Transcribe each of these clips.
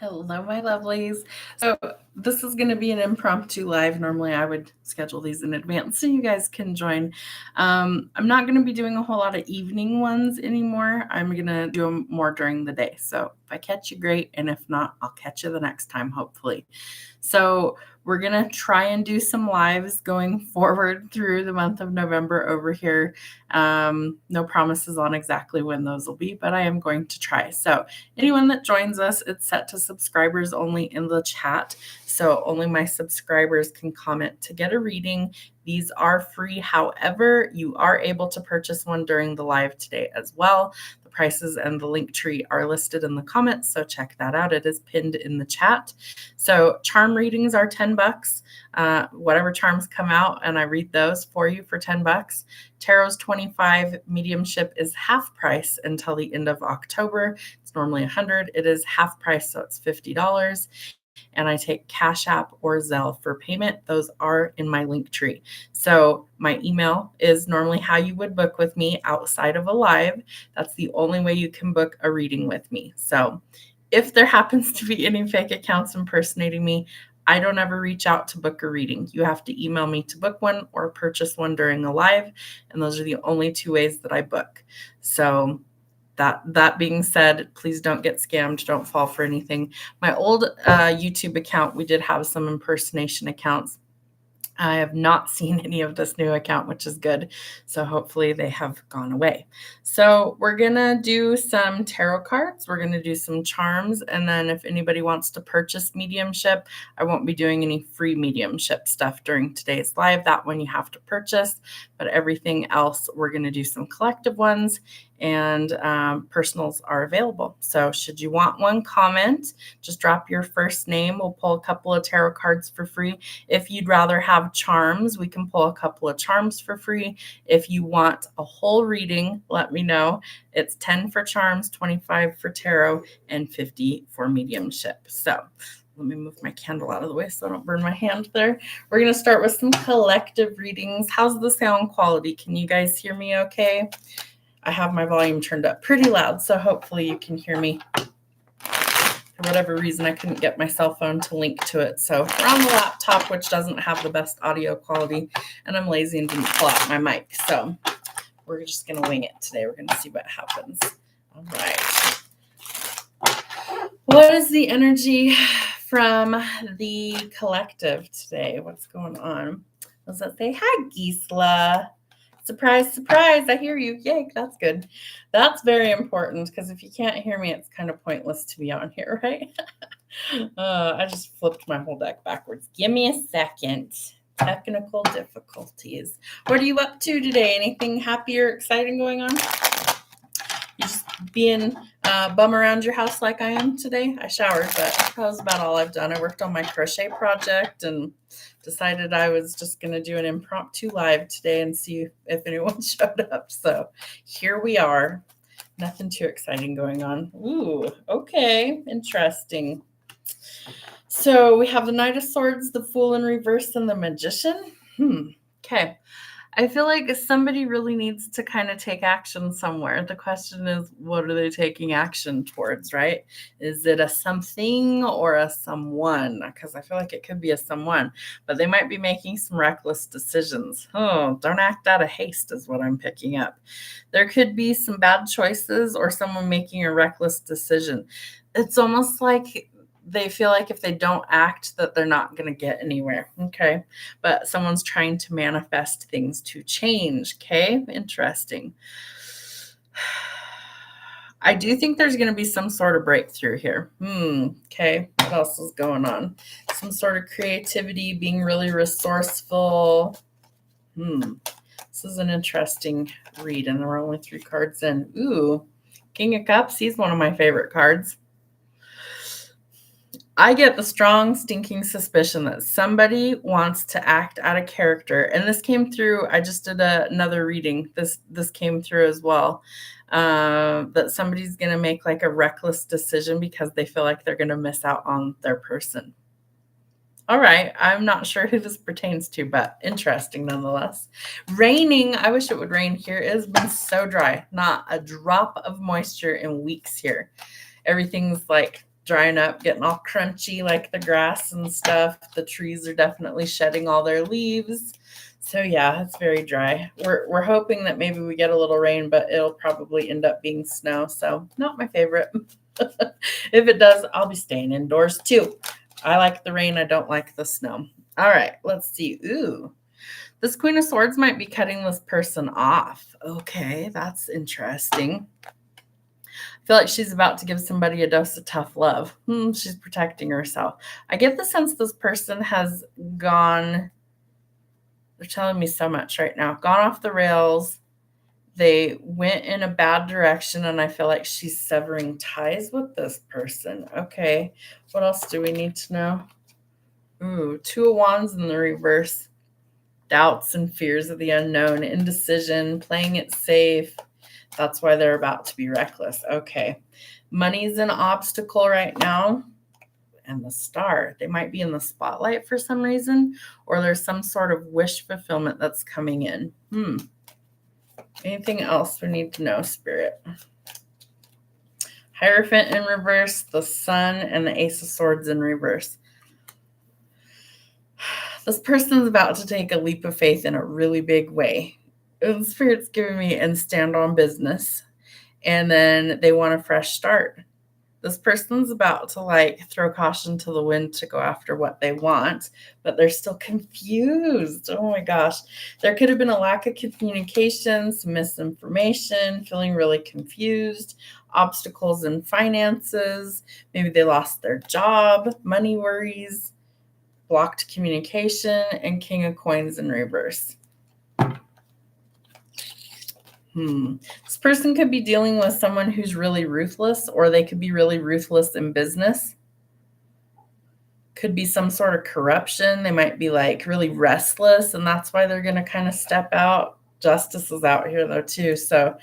Hello, my lovelies. So this is going to be an impromptu live. Normally I would schedule these in advance so you guys can join. I'm not going to be doing a whole lot of evening ones anymore. I'm going to do them more during the day. So if I catch you, great. And if not, I'll catch you the next time, hopefully. So we're going to try and do some lives going forward through the month of November over here. No promises on exactly when those will be, but I am going to try. So anyone that joins us, it's set to subscribers only in the chat. So only my subscribers can comment to get a reading. These are free. However, you are able to purchase one during the live today as well. The prices and the link tree are listed in the comments, so check that out. It is pinned in the chat. So charm readings are $10. Whatever charms come out, and I read those for you for $10. Tarot's $25. Mediumship is half price until the end of October. It's normally $100. It is half price, so it's $50. And I take Cash App or Zelle for payment. Those are in my link tree. So my email is normally how you would book with me outside of a live. That's the only way you can book a reading with me. So if there happens to be any fake accounts impersonating me, I don't ever reach out to book a reading. You have to email me to book one or purchase one during a live. And those are the only two ways that I book. So that being said, please don't get scammed. Don't fall for anything. My old YouTube account, we did have some impersonation accounts. I have not seen any of this new account, which is good. So hopefully they have gone away. So we're going to do some tarot cards. We're going to do some charms. And then if anybody wants to purchase mediumship, I won't be doing any free mediumship stuff during today's live. That one you have to purchase. But everything else, we're going to do some collective ones, and personals are available. So should you want one, comment, just drop your first name. We'll pull a couple of tarot cards for free. If you'd rather have charms, we can pull a couple of charms for free. If you want a whole reading, let me know. It's 10 for charms, 25 for tarot, and 50 for mediumship. So let me move my candle out of the way so I don't burn my hand there. We're going to start with some collective readings. How's the sound quality? Can you guys hear me okay? I have my volume turned up pretty loud, so hopefully you can hear me. For whatever reason, I couldn't get my cell phone to link to it. So we're on the laptop, which doesn't have the best audio quality, and I'm lazy and didn't pull out my mic. So we're just going to wing it today. We're going to see what happens. All right. What is the energy from the collective today? What's going on? Does that say, hi, Gisela? Surprise, surprise. I hear you. Yay, that's good. That's very important, because if you can't hear me, it's kind of pointless to be on here, right? I just flipped my whole deck backwards. Give me a second. Technical difficulties. What are you up to today? Anything happy or exciting going on? You just being bum around your house like I am today? I showered, but that was about all I've done. I worked on my crochet project and decided I was just going to do an impromptu live today and see if anyone showed up. So here we are. Nothing too exciting going on. Ooh, okay. Interesting. So we have the Knight of Swords, the Fool in reverse, and the Magician. Okay. I feel like somebody really needs to kind of take action somewhere. The question is, what are they taking action towards, right? Is it a something or a someone? Because I feel like it could be a someone, but they might be making some reckless decisions. Oh, don't act out of haste is what I'm picking up. There could be some bad choices or someone making a reckless decision. It's almost like they feel like if they don't act that they're not going to get anywhere. Okay. But someone's trying to manifest things to change. Okay. Interesting. I do think there's going to be some sort of breakthrough here. Okay. What else is going on? Some sort of creativity, being really resourceful. This is an interesting read, and we're only 3 cards in. Ooh, King of Cups. He's one of my favorite cards. I get the strong, stinking suspicion that somebody wants to act out of character. And this came through. I just did another reading. This came through as well. That somebody's going to make like a reckless decision because they feel like they're going to miss out on their person. All right. I'm not sure who this pertains to, but interesting nonetheless. Raining. I wish it would rain here. It has been so dry. Not a drop of moisture in weeks here. Everything's like drying up, getting all crunchy like the grass and stuff. The trees are definitely shedding all their leaves. So yeah, it's very dry. We're hoping that maybe we get a little rain, but it'll probably end up being snow. So not my favorite. If it does, I'll be staying indoors too. I like the rain. I don't like the snow. All right, let's see. Ooh, this Queen of Swords might be cutting this person off. Okay, that's interesting. I feel like she's about to give somebody a dose of tough love. She's protecting herself. I get the sense this person has gone, they're telling me so much right now, gone off the rails. They went in a bad direction, and I feel like she's severing ties with this person. Okay, what else do we need to know? Ooh, Two of Wands in the reverse. Doubts and fears of the unknown, indecision, playing it safe. That's why they're about to be reckless. Okay. Money's an obstacle right now. And the Star. They might be in the spotlight for some reason, or there's some sort of wish fulfillment that's coming in. Anything else we need to know, Spirit? Hierophant in reverse, the Sun, and the Ace of Swords in reverse. This person's about to take a leap of faith in a really big way. The Spirit's giving me and stand on business. And then they want a fresh start. This person's about to throw caution to the wind to go after what they want, but they're still confused. Oh my gosh. There could have been a lack of communication, some misinformation, feeling really confused, obstacles in finances. Maybe they lost their job, money worries, blocked communication, and King of Coins in reverse. This person could be dealing with someone who's really ruthless, or they could be really ruthless in business. Could be some sort of corruption. They might be really restless, and that's why they're going to kind of step out. Justice is out here though too. So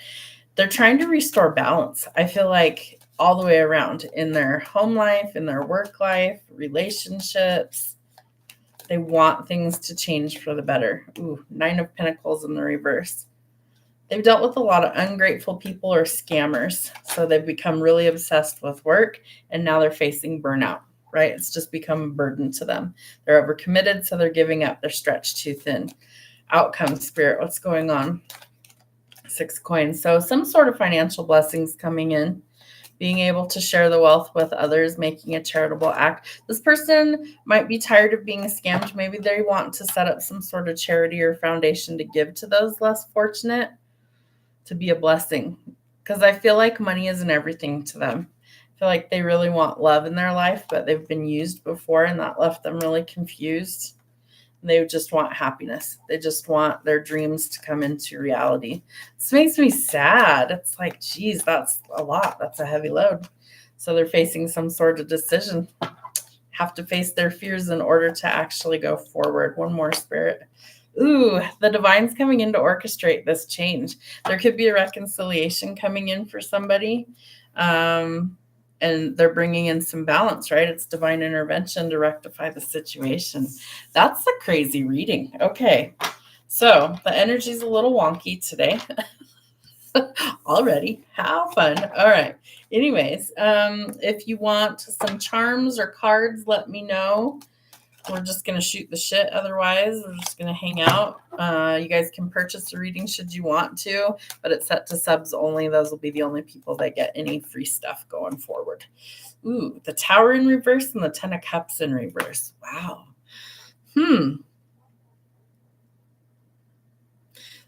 they're trying to restore balance. I feel like all the way around in their home life, in their work life, relationships. They want things to change for the better. Ooh, Nine of Pentacles in the reverse. They've dealt with a lot of ungrateful people or scammers. So they've become really obsessed with work, and now they're facing burnout, right? It's just become a burden to them. They're overcommitted, so they're giving up. They're stretched too thin. Outcome, Spirit, what's going on? Six of Coins. So some sort of financial blessings coming in. Being able to share the wealth with others, making a charitable act. This person might be tired of being scammed. Maybe they want to set up some sort of charity or foundation to give to those less fortunate, to be a blessing, because I feel like money isn't everything to them. I feel like they really want love in their life, but they've been used before, and that left them really confused. They just want happiness. They just want their dreams to come into reality. This makes me sad. It's like, geez, that's a lot. That's a heavy load. So they're facing some sort of decision. Have to face their fears in order to actually go forward. One more, Spirit. Ooh, the Divine's coming in to orchestrate this change. There could be a reconciliation coming in for somebody. And they're bringing in some balance, right? It's divine intervention to rectify the situation. That's a crazy reading. Okay. So the energy's a little wonky today. Already. How fun. All right. Anyways, if you want some charms or cards, let me know. We're just going to shoot the shit. Otherwise, we're just going to hang out. You guys can purchase a reading should you want to, but it's set to subs only. Those will be the only people that get any free stuff going forward. Ooh, the Tower in reverse and the Ten of Cups in reverse. Wow.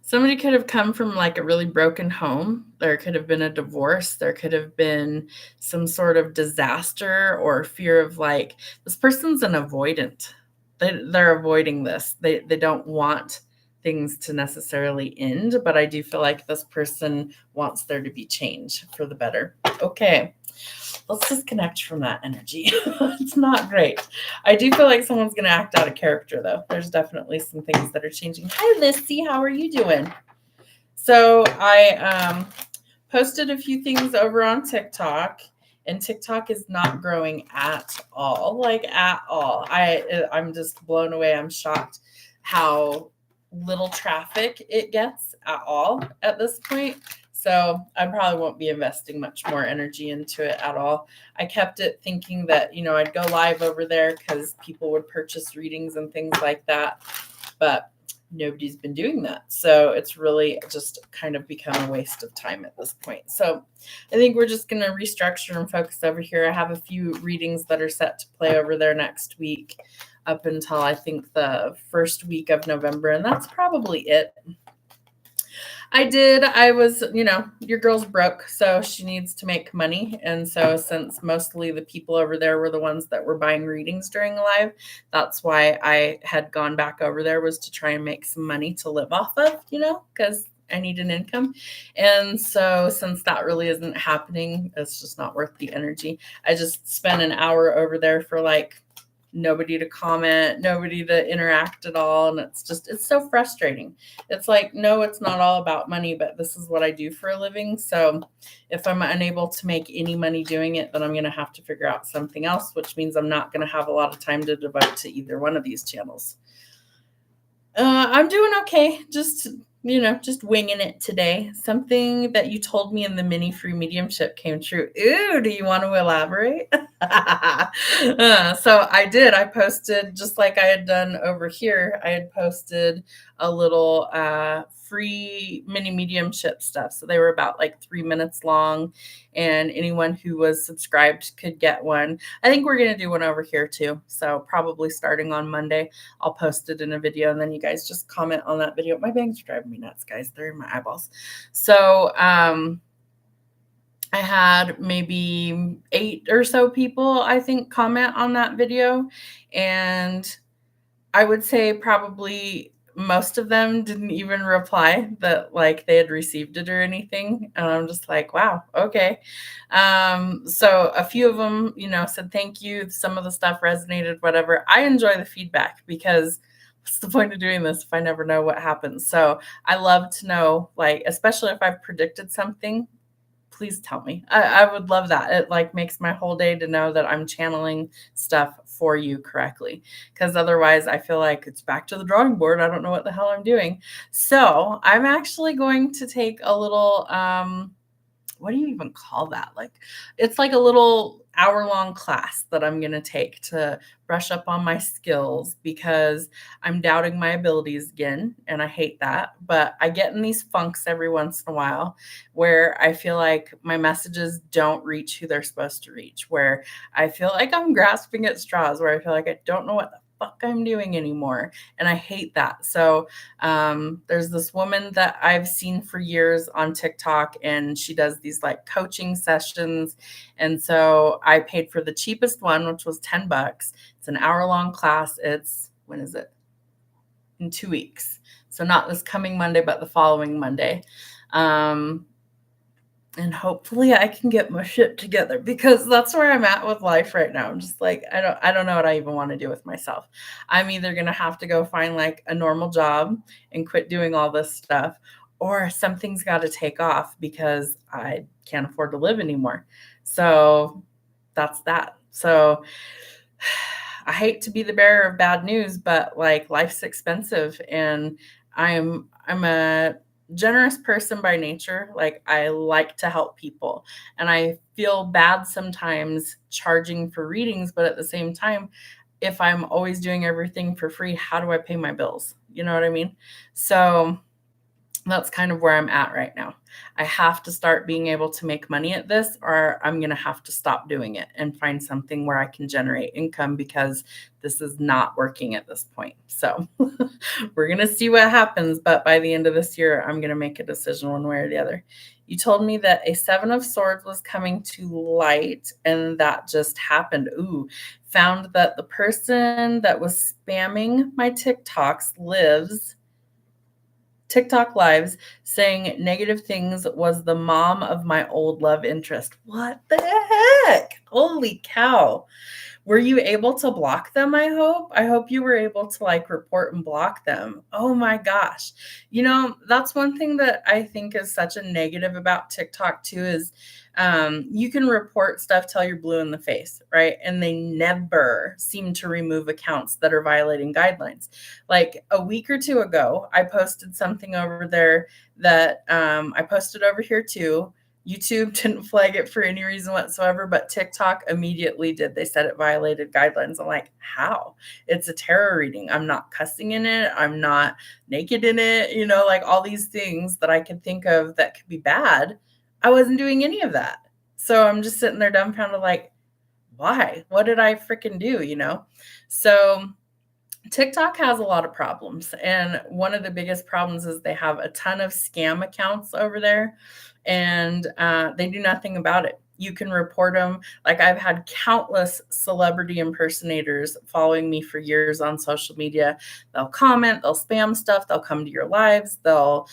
Somebody could have come from a really broken home. There could have been a divorce. There could have been some sort of disaster or fear of this person's an avoidant. They're avoiding this. They don't want things to necessarily end, but I do feel like this person wants there to be change for the better. Okay. Let's disconnect from that energy. It's not great. I do feel like someone's going to act out of character, though. There's definitely some things that are changing. Hi, Lissy. How are you doing? So I posted a few things over on TikTok, and TikTok is not growing at all, at all. I'm just blown away. I'm shocked how little traffic it gets at all at this point. So I probably won't be investing much more energy into it at all. I kept it thinking that, I'd go live over there because people would purchase readings and things like that. But nobody's been doing that. So it's really just kind of become a waste of time at this point. So I think we're just going to restructure and focus over here. I have a few readings that are set to play over there next week up until I think the first week of November. And that's probably it. I was, your girl's broke, so she needs to make money. And so since mostly the people over there were the ones that were buying readings during live, that's why I had gone back over there, was to try and make some money to live off of, because I need an income. And so since that really isn't happening, it's just not worth the energy. I just spent an hour over there for nobody to comment, nobody to interact at all. And it's so frustrating. It's like, no, it's not all about money, but this is what I do for a living. So if I'm unable to make any money doing it, then I'm going to have to figure out something else, which means I'm not going to have a lot of time to devote to either one of these channels. I'm doing okay. Just winging it today. Something that you told me in the mini free mediumship came true. Ooh, do you want to elaborate? So I did. I posted, just like I had done over here, I had posted a little free mini mediumship stuff. So they were about 3 minutes long, and anyone who was subscribed could get one. I think we're going to do one over here too. So probably starting on Monday, I'll post it in a video, and then you guys just comment on that video. My bangs are driving me nuts, guys. They're in my eyeballs. So I had maybe 8 or so people, I think, comment on that video. And I would say probably most of them didn't even reply that they had received it or anything. And I'm just like, wow, okay. So a few of them, said thank you. Some of the stuff resonated, whatever. I enjoy the feedback, because what's the point of doing this if I never know what happens? So I love to know, especially if I've predicted something, please tell me. I would love that. It makes my whole day to know that I'm channeling stuff for you correctly. Because otherwise I feel like it's back to the drawing board. I don't know what the hell I'm doing. So I'm actually going to take a little, what do you even call that? It's like a little hour-long class that I'm going to take to brush up on my skills, because I'm doubting my abilities again, and I hate that. But I get in these funks every once in a while where I feel like my messages don't reach who they're supposed to reach, where I feel like I'm grasping at straws, where I feel like I don't know what the fuck I'm doing anymore. And I hate that. So there's this woman that I've seen for years on TikTok, and she does these coaching sessions. And so I paid for the cheapest one, which was $10. It's an hour-long class. When is it? In 2 weeks. So not this coming Monday, but the following Monday. And hopefully I can get my shit together, because that's where I'm at with life right now. I'm just like, I don't know what I even want to do with myself. I'm either going to have to go find a normal job and quit doing all this stuff, or something's got to take off, because I can't afford to live anymore. So that's that. So I hate to be the bearer of bad news, but life's expensive, and I'm a generous person by nature. I like to help people, and I feel bad sometimes charging for readings, but at the same time, if I'm always doing everything for free, how do I pay my bills? You know what I mean? So that's kind of where I'm at right now. I have to start being able to make money at this, or I'm going to have to stop doing it and find something where I can generate income, because this is not working at this point. So we're going to see what happens. But by the end of this year, I'm going to make a decision one way or the other. You told me that a 7 of Swords was coming to light, and that just happened. Ooh, found that the person that was spamming my TikTok lives saying negative things was the mom of my old love interest. What the heck? Holy cow. Were you able to block them, I hope? I hope you were able to, like, report and block them. Oh my gosh. That's one thing that I think is such a negative about TikTok too is, you can report stuff till you're blue in the face, right? And they never seem to remove accounts that are violating guidelines. Like, a week or 2 ago, I posted something over there that, I posted over here too. YouTube didn't flag it for any reason whatsoever, but TikTok immediately did. They said it violated guidelines. I'm like, how? It's a tarot reading. I'm not cussing in it. I'm not naked in it. Like all these things that I could think of that could be bad. I wasn't doing any of that. So I'm just sitting there dumbfounded, like, why? What did I freaking do? So TikTok has a lot of problems, and one of the biggest problems is they have a ton of scam accounts over there, and they do nothing about it. You can report them. Like, I've had countless celebrity impersonators following me for years on social media. They'll comment, they'll spam stuff, they'll come to your lives, they'll,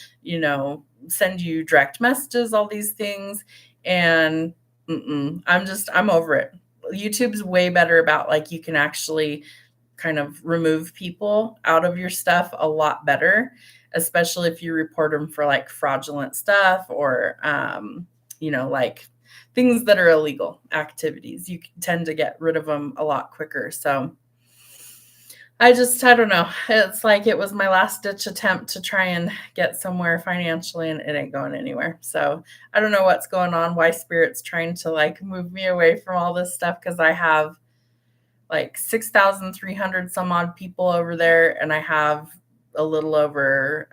send you direct messages, all these things, and I'm over it. YouTube's way better about, like, you can actually kind of remove people out of your stuff a lot better, especially if you report them for like fraudulent stuff or, like things that are illegal activities. You can tend to get rid of them a lot quicker. So I don't know. It's like it was my last ditch attempt to try and get somewhere financially, and it ain't going anywhere. So I don't know what's going on, why Spirit's trying to like move me away from all this stuff, because I have like 6,300 some odd people over there, and I have a little over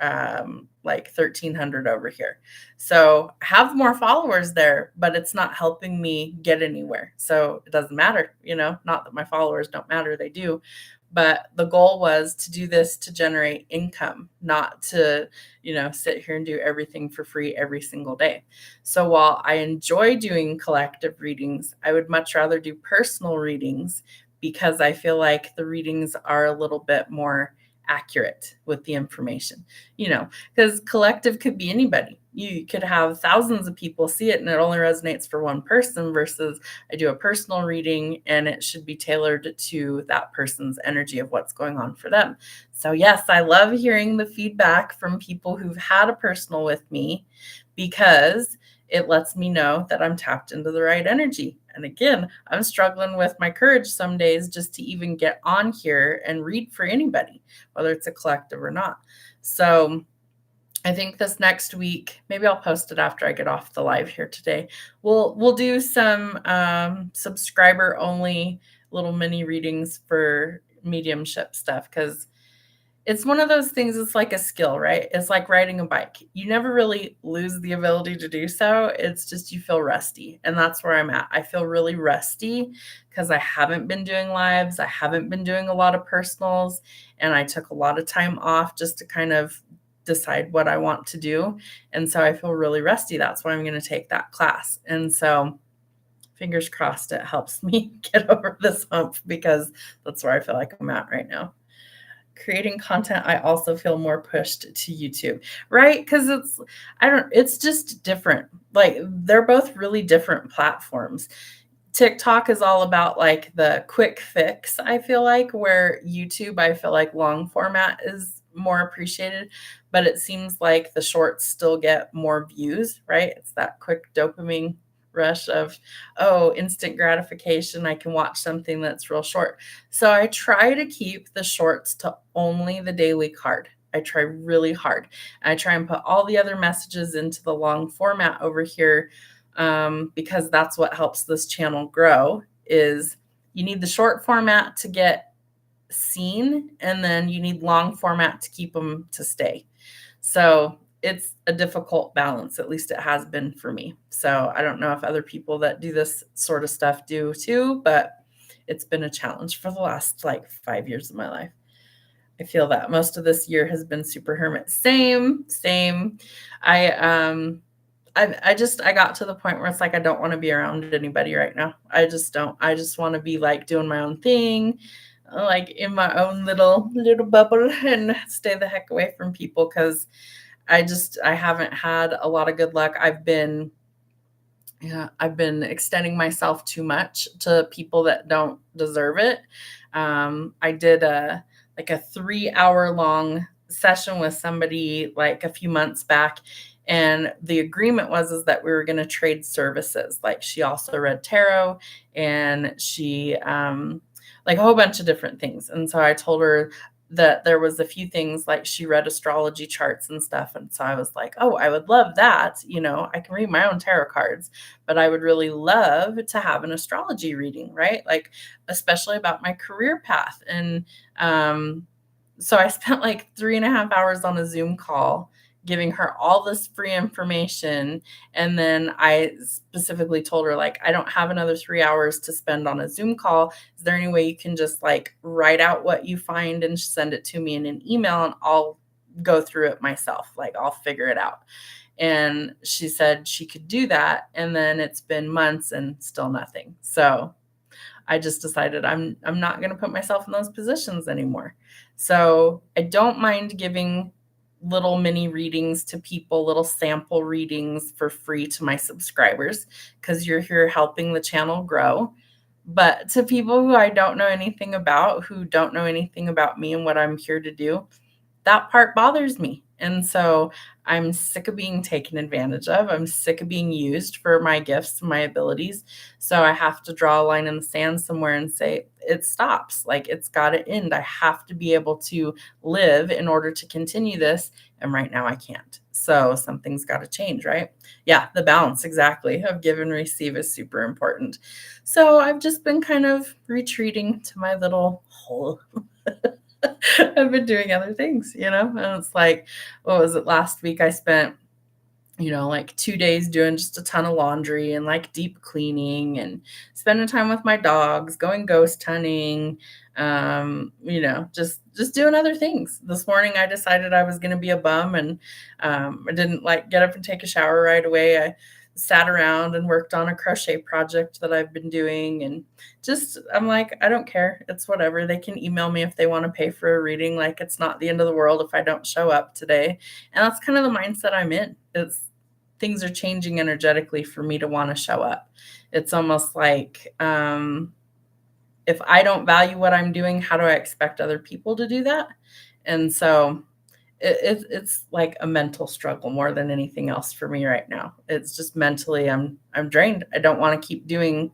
like 1,300 over here. So I have more followers there, but it's not helping me get anywhere. So it doesn't matter, not that my followers don't matter, they do. But the goal was to do this to generate income, not to, sit here and do everything for free every single day. So while I enjoy doing collective readings, I would much rather do personal readings because I feel like the readings are a little bit more accurate with the information, because collective could be anybody. You could have thousands of people see it and it only resonates for one person, versus I do a personal reading and it should be tailored to that person's energy of what's going on for them. So yes, I love hearing the feedback from people who've had a personal with me, because it lets me know that I'm tapped into the right energy. And again, I'm struggling with my courage some days just to even get on here and read for anybody, whether it's a collective or not. So I think this next week, maybe I'll post it after I get off the live here today. We'll do some subscriber only little mini readings for mediumship stuff, because it's one of those things. It's like a skill, right? It's like riding a bike. You never really lose the ability to do so. It's just you feel rusty. And that's where I'm at. I feel really rusty because I haven't been doing lives. I haven't been doing a lot of personals. And I took a lot of time off just to kind of decide what I want to do. And so I feel really rusty. That's why I'm going to take that class. And so fingers crossed it helps me get over this hump, because that's where I feel like I'm at right now. Creating content, I also feel more pushed to YouTube, right? Because it's just different. Like, they're both really different platforms. TikTok is all about like the quick fix, I feel like, where YouTube, I feel like long format is more appreciated, but it seems like the shorts still get more views, right? It's that quick dopamine rush of, oh, instant gratification. I can watch something that's real short. So I try to keep the shorts to only the daily card. I try really hard. I try and put all the other messages into the long format over here, because that's what helps this channel grow. Is you need the short format to get seen, and then you need long format to keep them to stay. So it's a difficult balance. At least it has been for me. So I don't know if other people that do this sort of stuff do too, but it's been a challenge for the last like 5 years of my life. I feel that most of this year has been super hermit. Same. I got to the point where it's like, I don't want to be around anybody right now. I just don't. I just want to be like doing my own thing, like in my own little bubble, and stay the heck away from people, because I haven't had a lot of good luck. I've been Yeah, I've been extending myself too much to people that don't deserve it. I did a 3 hour long session with somebody like a few months back, and the agreement was is that we were going to trade services. Like she also read tarot, and she like a whole bunch of different things. And so I told her that there was a few things like she read astrology charts and stuff, and so I was like, oh, I would love that. I can read my own tarot cards, but I would really love to have an astrology reading, right? Like, especially about my career path. And so I spent like 3.5 hours on a Zoom call giving her all this free information. And then I specifically told her, like, I don't have another 3 hours to spend on a Zoom call. Is there any way you can just like write out what you find and send it to me in an email, and I'll go through it myself? Like, I'll figure it out. And she said she could do that. And then it's been months and still nothing. So I just decided I'm not going to put myself in those positions anymore. So I don't mind giving little mini readings to people, little sample readings for free to my subscribers, because you're here helping the channel grow. But to people who I don't know anything about, who don't know anything about me and what I'm here to do, that part bothers me. And so I'm sick of being taken advantage of. I'm sick of being used for my gifts and my abilities. So I have to draw a line in the sand somewhere and say, it stops. Like, it's got to end. I have to be able to live in order to continue this. And right now I can't. So something's got to change, right? Yeah, the balance exactly of give and receive is super important. So I've just been kind of retreating to my little hole. I've been doing other things, and it's like, what was it? Last week I spent, like 2 days doing just a ton of laundry and like deep cleaning and spending time with my dogs, going ghost hunting, just doing other things. This morning I decided I was going to be a bum, and I didn't like get up and take a shower right away. I sat around and worked on a crochet project that I've been doing, and just I'm like, I don't care. It's whatever. They can email me if they want to pay for a reading. Like, it's not the end of the world if I don't show up today. And that's kind of the mindset I'm in. It's things are changing energetically for me to want to show up. It's almost like if I don't value what I'm doing, how do I expect other people to do that? And so it's like a mental struggle more than anything else for me right now. It's just mentally, I'm drained. I don't want to keep doing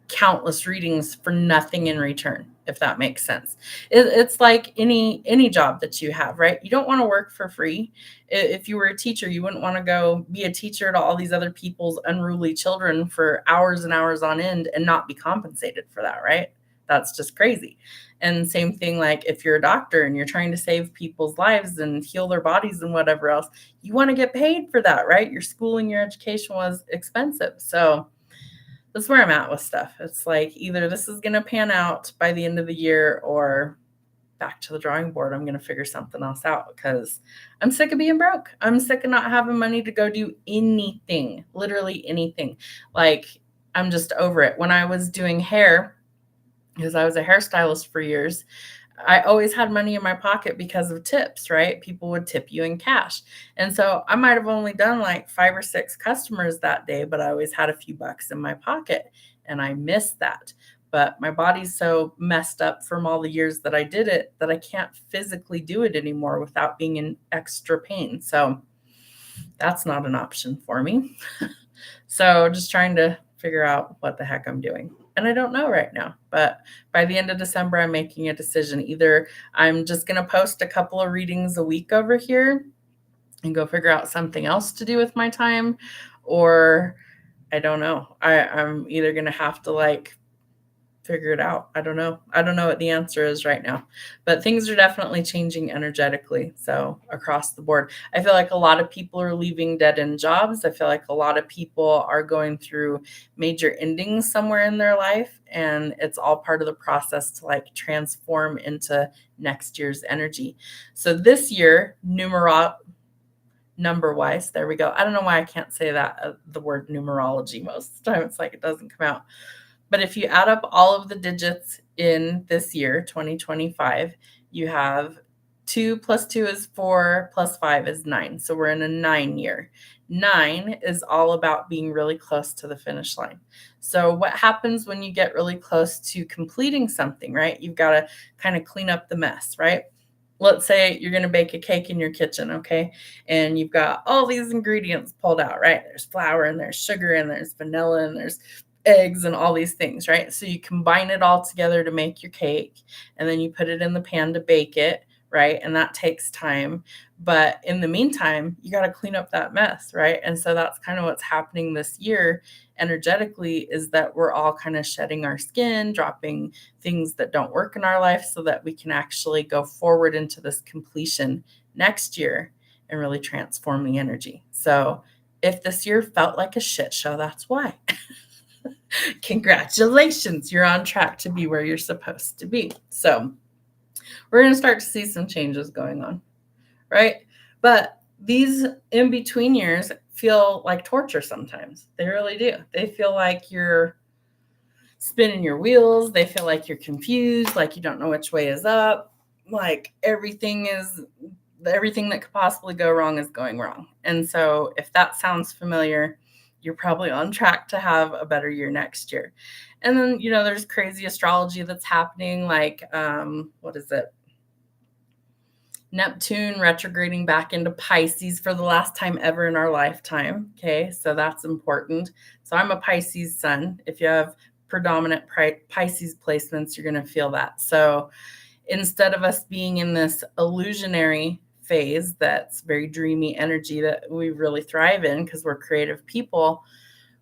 countless readings for nothing in return, if that makes sense. It's like any job that you have, right? You don't want to work for free. If you were a teacher, you wouldn't want to go be a teacher to all these other people's unruly children for hours and hours on end and not be compensated for that, right? That's just crazy. And same thing, like if you're a doctor and you're trying to save people's lives and heal their bodies and whatever else, you want to get paid for that, right? Your schooling, your education was expensive. So that's where I'm at with stuff. It's like either this is going to pan out by the end of the year, or back to the drawing board. I'm going to figure something else out because I'm sick of being broke. I'm sick of not having money to go do anything, literally anything. Like, I'm just over it. When I was doing hair, because I was a hairstylist for years, I always had money in my pocket because of tips, right? People would tip you in cash. And so I might have only done like 5 or 6 customers that day, but I always had a few bucks in my pocket, and I missed that. But my body's so messed up from all the years that I did it that I can't physically do it anymore without being in extra pain. So that's not an option for me. So just trying to figure out what the heck I'm doing. And I don't know right now, but by the end of December, I'm making a decision. Either I'm just going to post a couple of readings a week over here and go figure out something else to do with my time, or I don't know. I'm either going to have to like figure it out. I don't know. I don't know what the answer is right now, but things are definitely changing energetically. So across the board, I feel like a lot of people are leaving dead end jobs. I feel like a lot of people are going through major endings somewhere in their life, and it's all part of the process to like transform into next year's energy. So this year, number wise, there we go. I don't know why I can't say that, the word numerology most of the time. It's like it doesn't come out. But if you add up all of the digits in this year, 2025, you have 2 plus 2 is 4, plus 5 is 9. So we're in a 9 year. 9 is all about being really close to the finish line. So what happens when you get really close to completing something, right? You've got to kind of clean up the mess, right? Let's say you're going to bake a cake in your kitchen, okay? And you've got all these ingredients pulled out, right? There's flour and there's sugar and there's vanilla and there's eggs and all these things, right? So you combine it all together to make your cake, and then you put it in the pan to bake it, right? And that takes time. But in the meantime, you got to clean up that mess, right? And so that's kind of what's happening this year energetically, is that we're all kind of shedding our skin, dropping things that don't work in our life so that we can actually go forward into this completion next year and really transform the energy. So if this year felt like a shit show, that's why. Congratulations, you're on track to be where you're supposed to be. So we're going to start to see some changes going on, right? But these in-between years feel like torture sometimes. They really do. They feel like you're spinning your wheels. They feel like you're confused, like you don't know which way is up, like everything that could possibly go wrong is going wrong. And so if that sounds familiar, you're probably on track to have a better year next year. And then, there's crazy astrology that's happening, like, what is it? Neptune retrograding back into Pisces for the last time ever in our lifetime. Okay, so that's important. So I'm a Pisces sun. If you have predominant Pisces placements, you're going to feel that. So instead of us being in this illusionary phase that's very dreamy energy that we really thrive in because we're creative people,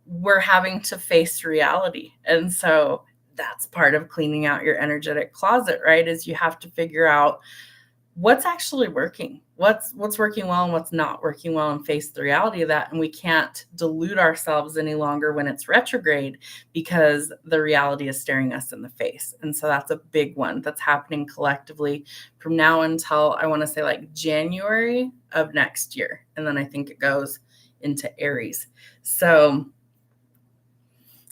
we're having to face reality. And so that's part of cleaning out your energetic closet, right? Is you have to figure out what's actually working, what's working well and what's not working well, and face the reality of that. And we can't delude ourselves any longer when it's retrograde, because the reality is staring us in the face. And so that's a big one that's happening collectively from now until, I want to say, like January of next year. And then I think it goes into Aries. So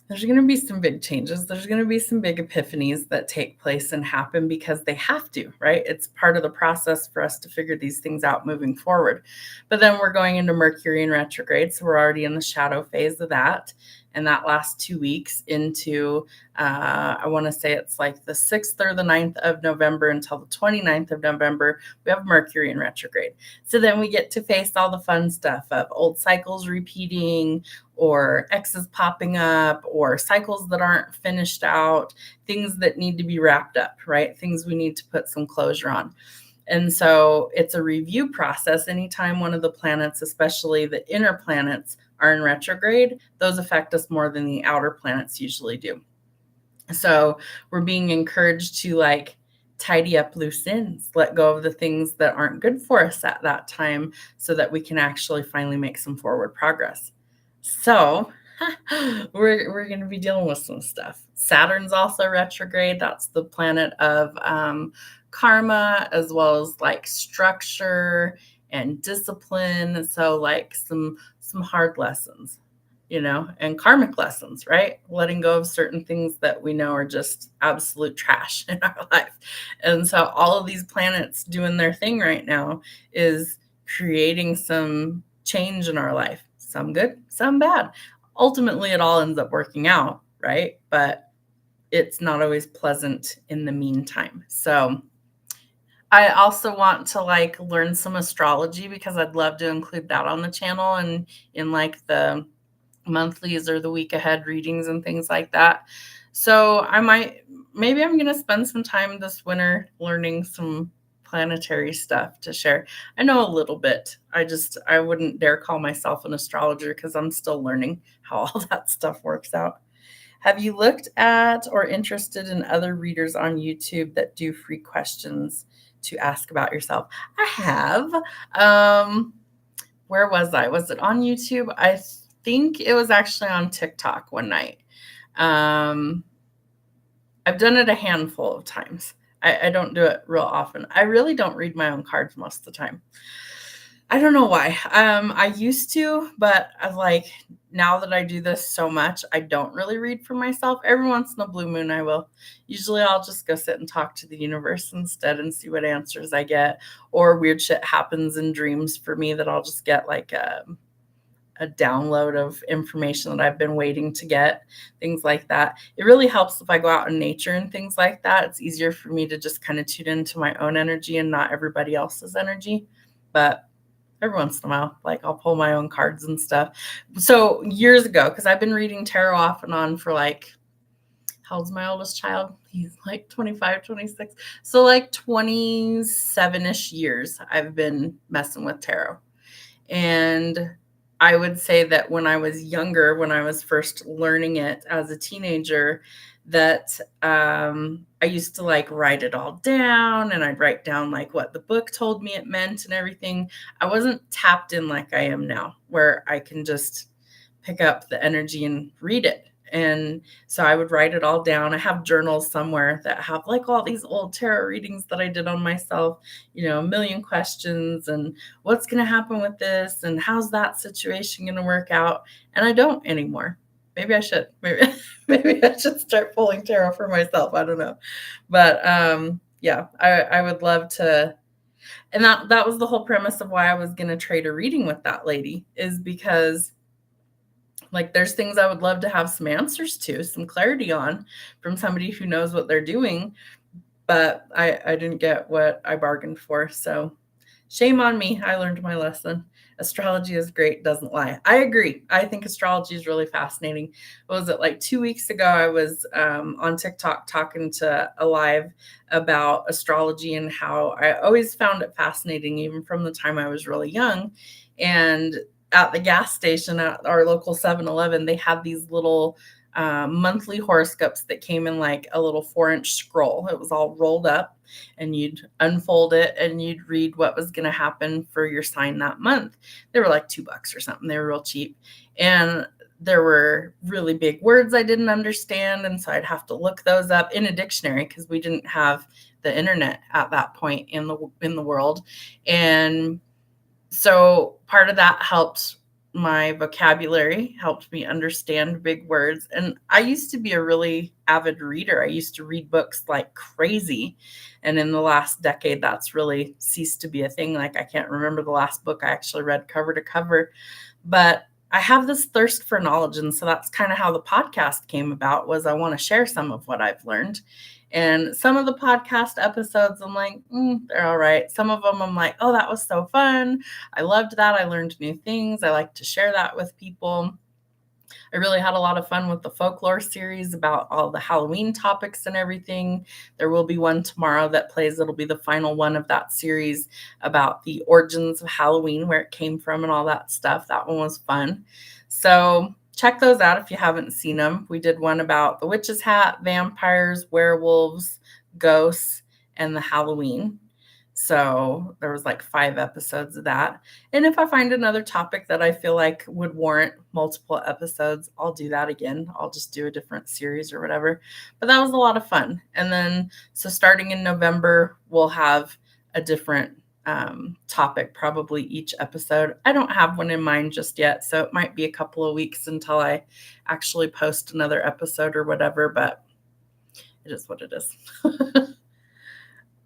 there's going to be some big changes. There's going to be some big epiphanies that take place and happen because they have to, right? It's part of the process for us to figure these things out moving forward. But then we're going into Mercury in retrograde. So we're already in the shadow phase of that. And that lasts 2 weeks into, I want to say it's like the 6th or the 9th of November until the 29th of November, we have Mercury in retrograde. So then we get to face all the fun stuff of old cycles repeating, or X's popping up, or cycles that aren't finished out, things that need to be wrapped up, right? Things we need to put some closure on. And so it's a review process. Anytime one of the planets, especially the inner planets, are in retrograde, those affect us more than the outer planets usually do. So we're being encouraged to tidy up loose ends, let go of the things that aren't good for us at that time, so that we can actually finally make some forward progress. So we're going to be dealing with some stuff. Saturn's also retrograde. That's the planet of karma, as well as structure and discipline. So some hard lessons, and karmic lessons, right? Letting go of certain things that we know are just absolute trash in our life. And so all of these planets doing their thing right now is creating some change in our life. Some good, some bad. Ultimately, it all ends up working out, right? But it's not always pleasant in the meantime. So I also want to learn some astrology, because I'd love to include that on the channel and in the monthlies or the week ahead readings and things like that. So maybe I'm going to spend some time this winter learning some planetary stuff to share. I know a little bit. I wouldn't dare call myself an astrologer because I'm still learning how all that stuff works out. Have you looked at or interested in other readers on YouTube that do free questions to ask about yourself? I have. Where was I? Was it on YouTube? I think it was actually on TikTok one night. I've done it a handful of times. I don't do it real often. I really don't read my own cards most of the time. I don't know why. I used to, but I've now that I do this so much, I don't really read for myself. Every once in a blue moon, I will. Usually I'll just go sit and talk to the universe instead and see what answers I get. Or weird shit happens in dreams for me that I'll just get like a download of information that I've been waiting to get, things like that. It really helps if I go out in nature and things like that. It's easier for me to just kind of tune into my own energy and not everybody else's energy. But every once in a while, like I'll pull my own cards and stuff. So years ago, because I've been reading tarot off and on for like, how old's my oldest child? He's like 25, 26. So like 27-ish years I've been messing with tarot. And I would say that when I was younger, when I was first learning it as a teenager, that I used to like write it all down, and I'd write down like what the book told me it meant and everything. I wasn't tapped in like I am now, where I can just pick up the energy and read it. And so I would write it all down. I have journals somewhere that have like all these old tarot readings that I did on myself, a million questions and what's going to happen with this and how's that situation going to work out. And I don't anymore. Maybe I should. Maybe I should start pulling tarot for myself. I don't know. But yeah, I would love to. And that was the whole premise of why I was going to trade a reading with that lady, is because like there's things I would love to have some answers to, some clarity on from somebody who knows what they're doing. But I didn't get what I bargained for. So shame on me. I learned my lesson. Astrology is great, doesn't lie. I agree. I think astrology is really fascinating. What was it, like 2 weeks ago? I was on TikTok talking to Alive about astrology and how I always found it fascinating, even from the time I was really young. And at the gas station at our local 7-Eleven, they had these little monthly horoscopes that came in like a little 4-inch scroll. It was all rolled up, and you'd unfold it and you'd read what was going to happen for your sign that month. They were like $2 or something. They were real cheap. And there were really big words I didn't understand. And so I'd have to look those up in a dictionary, because we didn't have the internet at that point in the world. And so part of that helped my vocabulary, helped me understand big words. And I used to be a really avid reader. I used to read books like crazy. And in the last decade, that's really ceased to be a thing. Like I can't remember the last book I actually read cover to cover, but I have this thirst for knowledge. And so that's kind of how the podcast came about, was I want to share some of what I've learned. And some of the podcast episodes, I'm like, they're all right. Some of them I'm like, oh, that was so fun. I loved that. I learned new things. I like to share that with people. I really had a lot of fun with the folklore series about all the Halloween topics and everything. There will be one tomorrow that plays. It'll be the final one of that series about the origins of Halloween, where it came from and all that stuff. That one was fun. So check those out if you haven't seen them. We did one about the witch's hat, vampires, werewolves, ghosts, and the Halloween. So there was like 5 episodes of that. And if I find another topic that I feel like would warrant multiple episodes, I'll do that again. I'll just do a different series or whatever. But that was a lot of fun. And then, so starting in November, we'll have a different topic probably each episode. I don't have one in mind just yet, so it might be a couple of weeks until I actually post another episode or whatever, but it is what it is.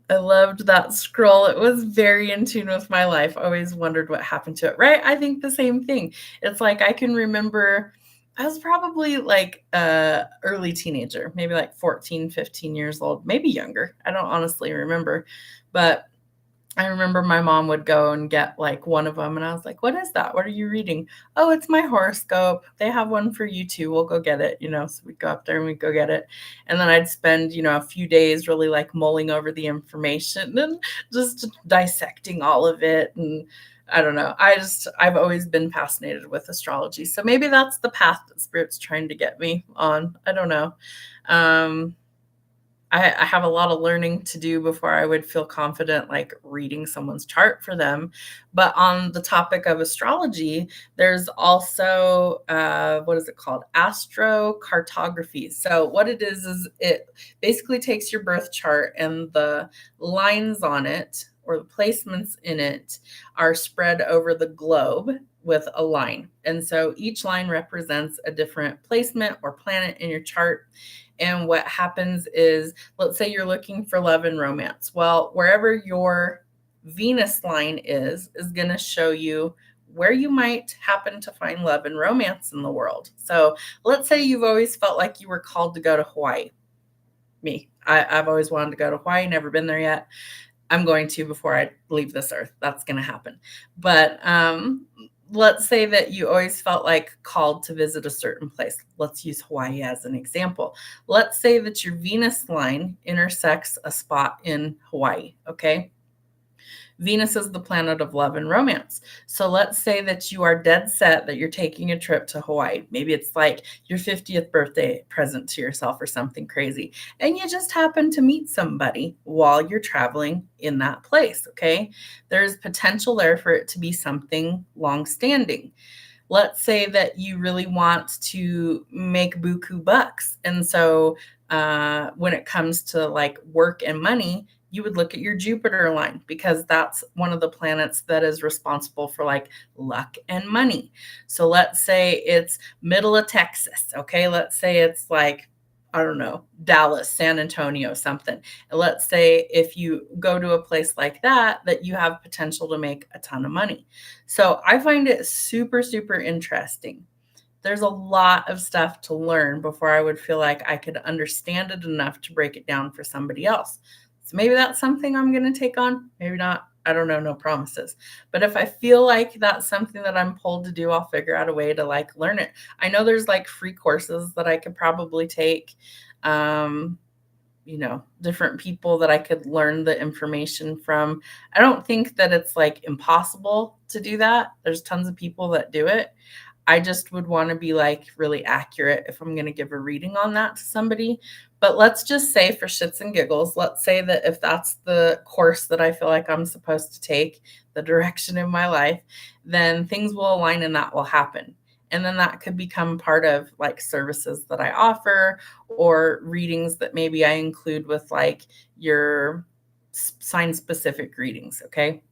I loved that scroll. It was very in tune with my life. I always wondered what happened to it, right? I think the same thing. It's like I can remember I was probably like early teenager, maybe like 14, 15 years old, maybe younger. I don't honestly remember, but I remember my mom would go and get like one of them. And I was like, what is that? What are you reading? Oh, it's my horoscope. They have one for you too. We'll go get it. So we'd go up there and we'd go get it. And then I'd spend, a few days really like mulling over the information and just dissecting all of it. And I don't know. I've always been fascinated with astrology. So maybe that's the path that Spirit's trying to get me on. I don't know. I have a lot of learning to do before I would feel confident like reading someone's chart for them. But on the topic of astrology, there's also, what is it called? Astrocartography. So what it is it basically takes your birth chart and the lines on it, or the placements in it are spread over the globe with a line. And so each line represents a different placement or planet in your chart. And what happens is, let's say you're looking for love and romance. Well, wherever your Venus line is going to show you where you might happen to find love and romance in the world. So let's say you've always felt like you were called to go to Hawaii. Me, I've always wanted to go to Hawaii, never been there yet. I'm going to before I leave this earth. That's going to happen. But let's say that you always felt like called to visit a certain place. Let's use Hawaii as an example. Let's say that your Venus line intersects a spot in Hawaii, okay? Venus is the planet of love and romance. So let's say that you are dead set that you're taking a trip to Hawaii. Maybe it's like your 50th birthday present to yourself or something crazy. And you just happen to meet somebody while you're traveling in that place, okay? There's potential there for it to be something long-standing. Let's say that you really want to make buku bucks. And so when it comes to like work and money, you would look at your Jupiter line because that's one of the planets that is responsible for like luck and money. So let's say it's middle of Texas. Okay. Let's say it's like, I don't know, Dallas, San Antonio, something. And let's say if you go to a place like that, that you have potential to make a ton of money. So I find it super, super interesting. There's a lot of stuff to learn before I would feel like I could understand it enough to break it down for somebody else. So maybe that's something I'm going to take on. Maybe not. I don't know. No promises. But if I feel like that's something that I'm pulled to do, I'll figure out a way to like learn it. I know there's like free courses that I could probably take, different people that I could learn the information from. I don't think that it's like impossible to do that. There's tons of people that do it. I just would want to be like really accurate if I'm going to give a reading on that to somebody. But let's just say for shits and giggles, let's say that if that's the course that I feel like I'm supposed to take, the direction in my life, then things will align and that will happen. And then that could become part of like services that I offer or readings that maybe I include with like your sign specific readings. Okay.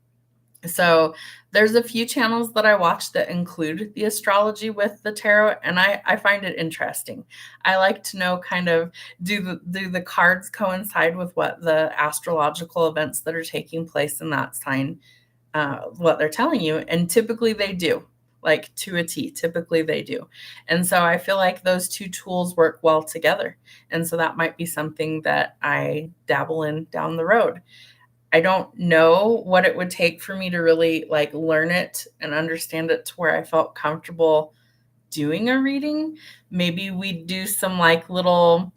So there's a few channels that I watch that include the astrology with the tarot, and I find it interesting. I like to know kind of do the cards coincide with what the astrological events that are taking place in that sign, what they're telling you, and typically they do, like to a T. Typically they do, and so I feel like those two tools work well together, and so that might be something that I dabble in down the road. I don't know what it would take for me to really like learn it and understand it to where I felt comfortable doing a reading. Maybe we'd do some like little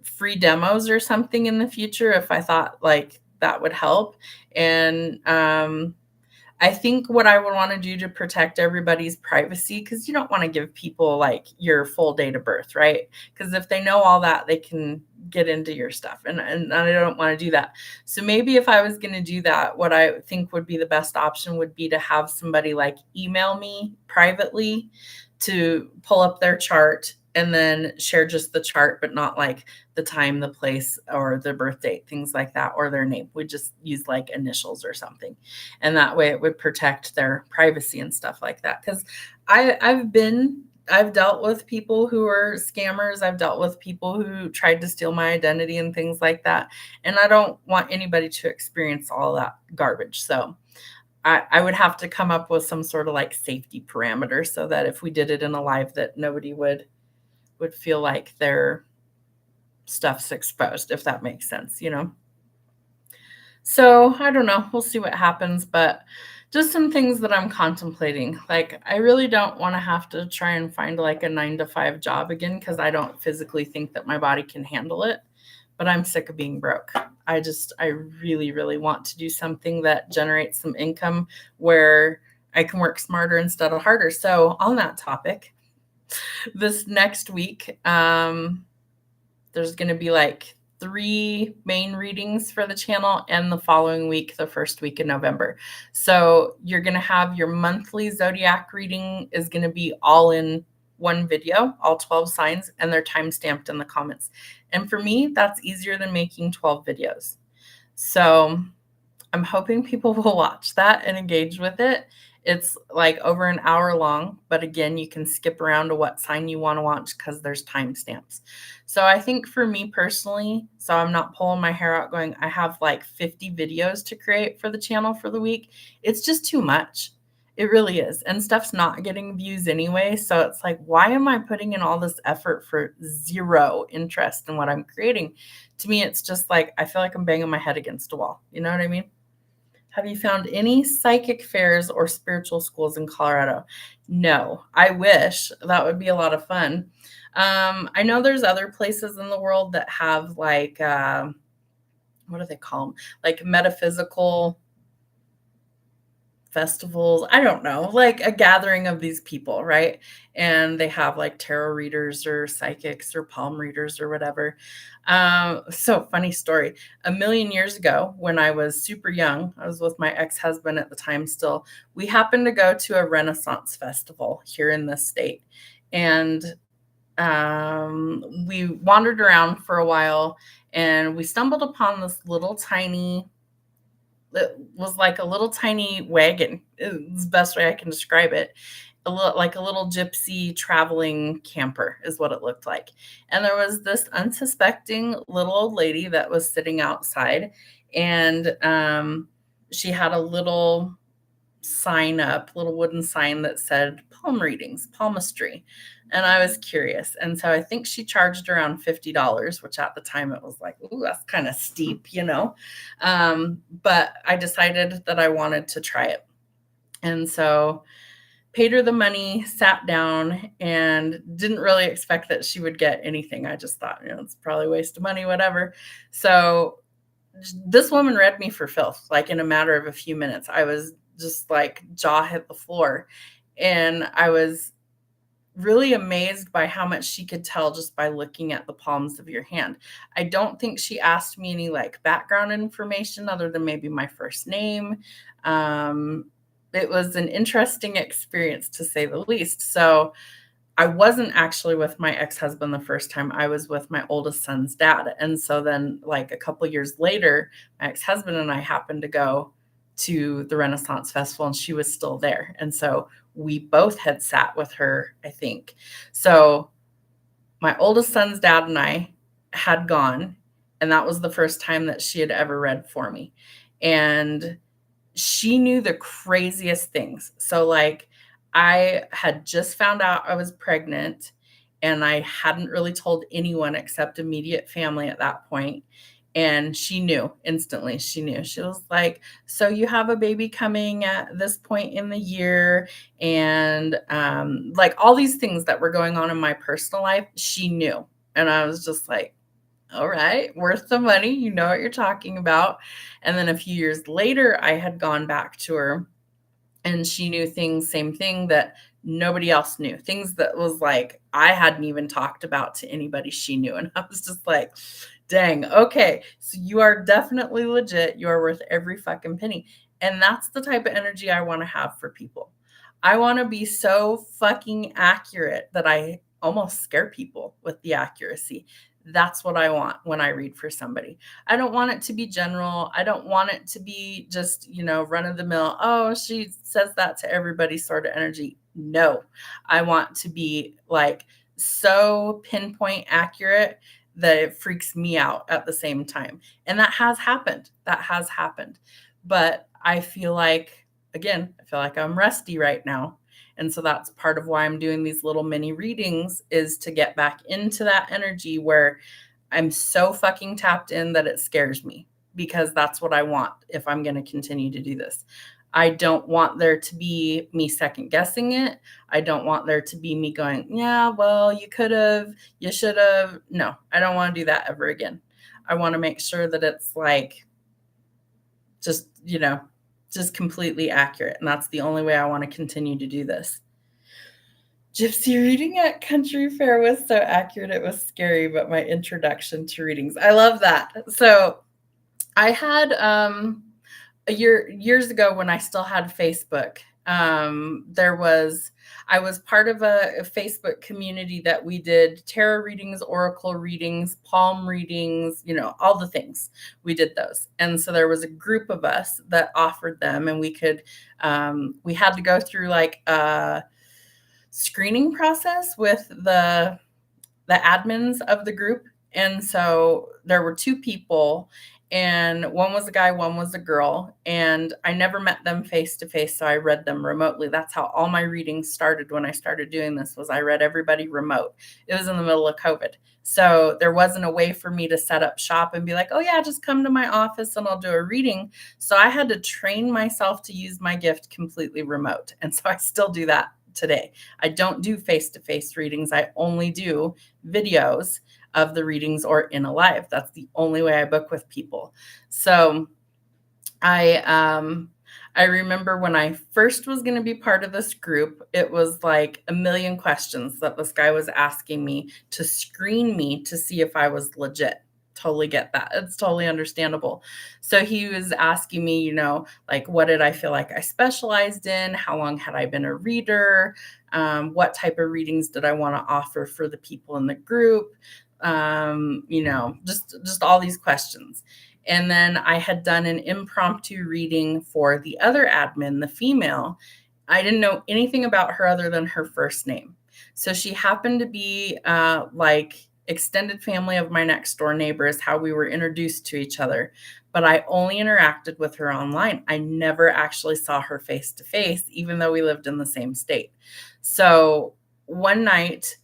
free demos or something in the future if I thought like that would help. And I think what I would want to do to protect everybody's privacy, because you don't want to give people like your full date of birth, right? Because if they know all that, they can get into your stuff. And I don't want to do that. So maybe if I was going to do that, what I think would be the best option would be to have somebody like email me privately to pull up their chart and then share just the chart, but not like the time, the place, or the birth date, things like that, or their name. We just use like initials or something. And that way it would protect their privacy and stuff like that. Because I've dealt with people who are scammers. I've dealt with people who tried to steal my identity and things like that. And I don't want anybody to experience all that garbage. So I would have to come up with some sort of like safety parameter so that if we did it in a live that nobody would feel like their stuff's exposed, if that makes sense, So I don't know. We'll see what happens, but just some things that I'm contemplating. Like, I really don't want to have to try and find like a 9-to-5 job again because I don't physically think that my body can handle it, but I'm sick of being broke. I really, really want to do something that generates some income where I can work smarter instead of harder. So on that topic, this next week, there's going to be like 3 main readings for the channel, and the following week, the first week in November. So you're going to have your monthly zodiac reading is going to be all in one video, all 12 signs, and they're time-stamped in the comments. And for me, that's easier than making 12 videos. So I'm hoping people will watch that and engage with it. It's like over an hour long, but again, you can skip around to what sign you want to watch because there's timestamps. So I think for me personally, so I'm not pulling my hair out going, I have like 50 videos to create for the channel for the week. It's just too much. It really is. And stuff's not getting views anyway. So it's like, why am I putting in all this effort for zero interest in what I'm creating? To me, it's just like, I feel like I'm banging my head against a wall. You know what I mean? Have you found any psychic fairs or spiritual schools in Colorado? No, I wish. That would be a lot of fun. I know there's other places in the world that have like, what do they call them? Like metaphysical festivals. I don't know, like a gathering of these people, right? And they have like tarot readers or psychics or palm readers or whatever. So funny story. A million years ago, when I was super young, I was with my ex-husband at the time still. We happened to go to a Renaissance festival here in this state. And we wandered around for a while and we stumbled upon this little tiny it was like a little tiny wagon is the best way I can describe it. Like a little gypsy traveling camper is what it looked like. And there was this unsuspecting little old lady that was sitting outside, and she had a little little wooden sign that said palm readings, palmistry. And I was curious. And so I think she charged around $50, which at the time it was like, ooh, that's kind of steep, you know? But I decided that I wanted to try it. And so paid her the money, sat down, and didn't really expect that she would get anything. I just thought, it's probably a waste of money, whatever. So this woman read me for filth, like in a matter of a few minutes. I was just like jaw hit the floor. And I was really amazed by how much she could tell just by looking at the palms of your hand. I don't think she asked me any like background information other than maybe my first name. It was an interesting experience to say the least. So I wasn't actually with my ex-husband the first time. I was with my oldest son's dad. And so then like a couple years later, my ex-husband and I happened to go to the Renaissance Festival and she was still there. And so we both had sat with her, I think. So my oldest son's dad and I had gone, and that was the first time that she had ever read for me. And she knew the craziest things. So like I had just found out I was pregnant and I hadn't really told anyone except immediate family at that point. And she knew instantly. She knew. She was like, so you have a baby coming at this point in the year. And like all these things that were going on in my personal life, she knew. And I was just like, all right, worth the money. You know what you're talking about. And then a few years later, I had gone back to her and she knew things, same thing that nobody else knew, things that was like, I hadn't even talked about to anybody she knew. And I was just like, dang, okay. So you are definitely legit. You are worth every fucking penny. And that's the type of energy I want to have for people. I want to be so fucking accurate that I almost scare people with the accuracy. That's what I want when I read for somebody. I don't want it to be general. I don't want it to be just, run of the mill. Oh, she says that to everybody sort of energy. No, I want to be like so pinpoint accurate that it freaks me out at the same time. And that has happened. That has happened. But I feel like, again, I'm rusty right now. And so that's part of why I'm doing these little mini readings, is to get back into that energy where I'm so fucking tapped in that it scares me, because that's what I want if I'm going to continue to do this. I don't want there to be me second guessing it. I don't want there to be me going, yeah, well, you could have, you should have. No, I don't want to do that ever again. I want to make sure that it's like just completely accurate. And that's the only way I want to continue to do this. Gypsy reading at country fair was so accurate. It was scary, but my introduction to readings. I love that. So I had years ago when I still had Facebook, I was part of a Facebook community that we did tarot readings, oracle readings, palm readings, all the things. We did those. And so there was a group of us that offered them, and we had to go through like a screening process with the admins of the group. And so there were two people, and one was a guy, one was a girl, and I never met them face to face, so I read them remotely. That's how all my readings started when I started doing this, was I read everybody remote. It was in the middle of COVID. So there wasn't a way for me to set up shop and be like, oh yeah, just come to my office and I'll do a reading. So I had to train myself to use my gift completely remote. And so I still do that today. I don't do face-to-face readings. I only do videos of the readings or in a live. That's the only way I book with people. So I remember when I first was going to be part of this group, it was like a million questions that this guy was asking me to screen me to see if I was legit. Totally get that. It's totally understandable. So he was asking me, like, what did I feel like I specialized in? How long had I been a reader? What type of readings did I want to offer for the people in the group? Just all these questions. And then I had done an impromptu reading for the other admin, the female. I didn't know anything about her other than her first name. So she happened to be like extended family of my next door neighbor, is how we were introduced to each other. But I only interacted with her online. I never actually saw her face to face, even though we lived in the same state. So one night,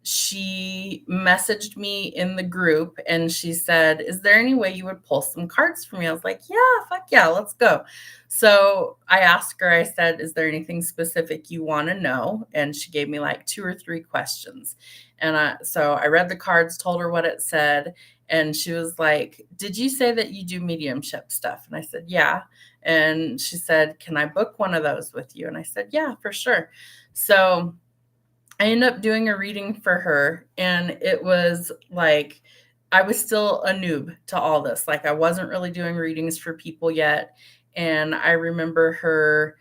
she messaged me in the group and she said, is there any way you would pull some cards for me? I was like, yeah, fuck yeah, let's go. So I asked her, I said, is there anything specific you want to know? And she gave me like 2 or 3 questions. And so I read the cards, told her what it said. And she was like, did you say that you do mediumship stuff? And I said, yeah. And she said, can I book one of those with you? And I said, yeah, for sure. So I ended up doing a reading for her, and it was like, I was still a noob to all this. Like, I wasn't really doing readings for people yet. And I remember her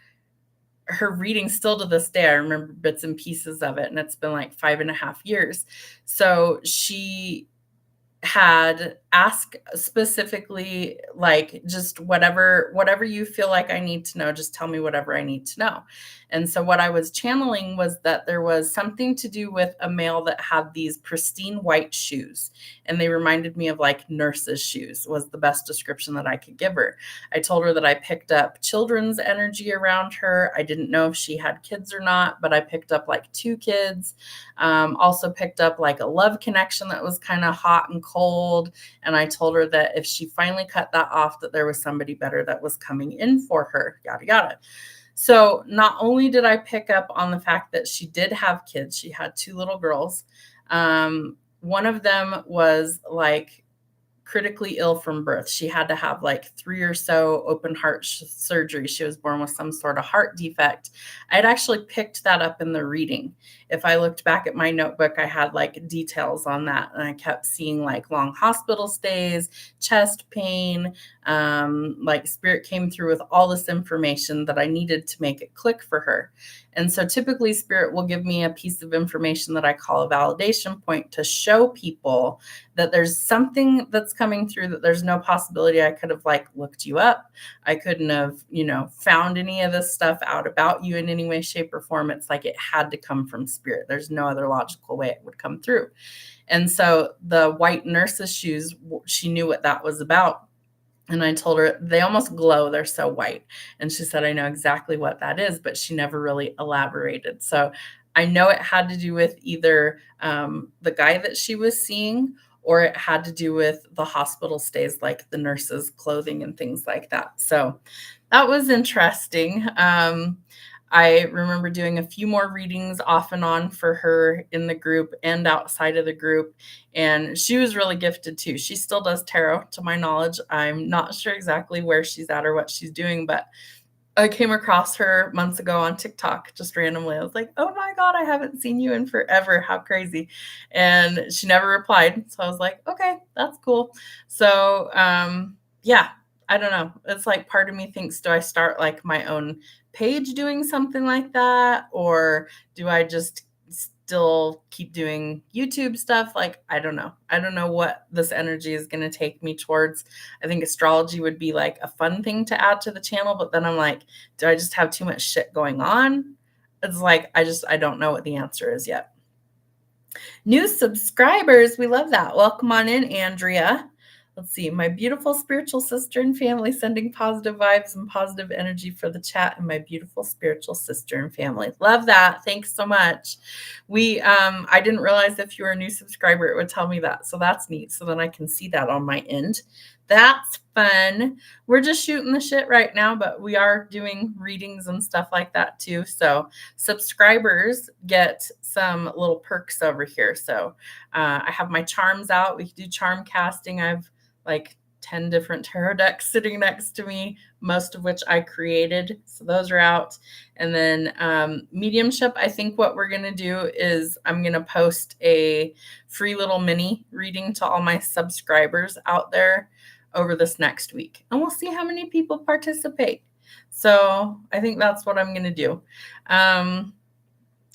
reading still to this day. I remember bits and pieces of it, and it's been like 5.5 years. So she had asked specifically, like, just whatever you feel like I need to know, just tell me whatever I need to know. And so what I was channeling was that there was something to do with a male that had these pristine white shoes, and they reminded me of like nurses' shoes, was the best description that I could give her. I told her that I picked up children's energy around her. I didn't know if she had kids or not, but I picked up like 2 kids. Also picked up like a love connection that was kind of hot and cold. And I told her that if she finally cut that off, that there was somebody better that was coming in for her, yada, yada. So not only did I pick up on the fact that she did have kids, she had 2 little girls. One of them was like critically ill from birth. She had to have like 3 or so open heart surgery. She was born with some sort of heart defect. I'd actually picked that up in the reading. If I looked back at my notebook, I had like details on that. And I kept seeing like long hospital stays, chest pain, like spirit came through with all this information that I needed to make it click for her. And so typically spirit will give me a piece of information that I call a validation point to show people that there's something that's coming through, that there's no possibility I could have like looked you up. I couldn't have, found any of this stuff out about you in any way, shape, or form. It's like it had to come from spirit. There's no other logical way it would come through. And so the white nurse's shoes, she knew what that was about. And I told her they almost glow. They're so white. And she said, I know exactly what that is, but she never really elaborated. So I know it had to do with either the guy that she was seeing, or it had to do with the hospital stays, like the nurses' clothing and things like that. So that was interesting. I remember doing a few more readings off and on for her in the group and outside of the group. And she was really gifted too. She still does tarot, to my knowledge. I'm not sure exactly where she's at or what she's doing, but I came across her months ago on TikTok, just randomly. I was like, oh my God, I haven't seen you in forever. How crazy. And she never replied. So I was like, okay, that's cool. So, yeah, I don't know. It's like part of me thinks, do I start like my own page doing something like that? Or do I just still keep doing YouTube stuff? Like, I don't know. I don't know what this energy is going to take me towards. I think astrology would be like a fun thing to add to the channel, but then I'm like, do I just have too much shit going on? It's like, I don't know what the answer is yet. New subscribers, we love that. Welcome on in, Andrea. Let's see, my beautiful spiritual sister and family, sending positive vibes and positive energy for the chat, and my beautiful spiritual sister and family. Love that. Thanks so much. I didn't realize if you were a new subscriber, it would tell me that. So that's neat. So then I can see that on my end. That's fun. We're just shooting the shit right now, but we are doing readings and stuff like that too. So subscribers get some little perks over here. So I have my charms out. We can do charm casting. I've like 10 different tarot decks sitting next to me, most of which I created. So those are out. And then mediumship, I think what we're going to do is I'm going to post a free little mini reading to all my subscribers out there over this next week. And we'll see how many people participate. So I think that's what I'm going to do.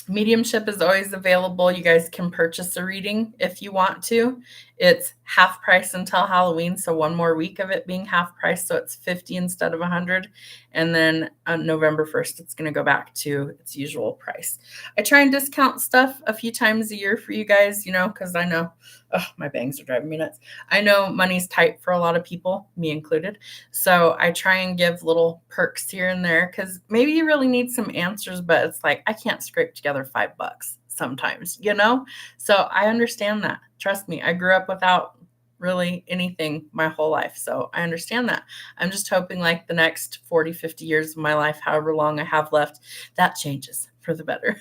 Mediumship is always available. You guys can purchase a reading if you want to. It's half price until Halloween, so one more week of it being half price, so it's $50 instead of $100. And then on November 1st, it's going to go back to its usual price. I try and discount stuff a few times a year for you guys, because I know, my bangs are driving me nuts. I know money's tight for a lot of people, me included. So I try and give little perks here and there because maybe you really need some answers, but it's like I can't scrape together $5 sometimes, So I understand that. Trust me, I grew up without really anything my whole life. So I understand that. I'm just hoping like the next 40, 50 years of my life, however long I have left, that changes for the better.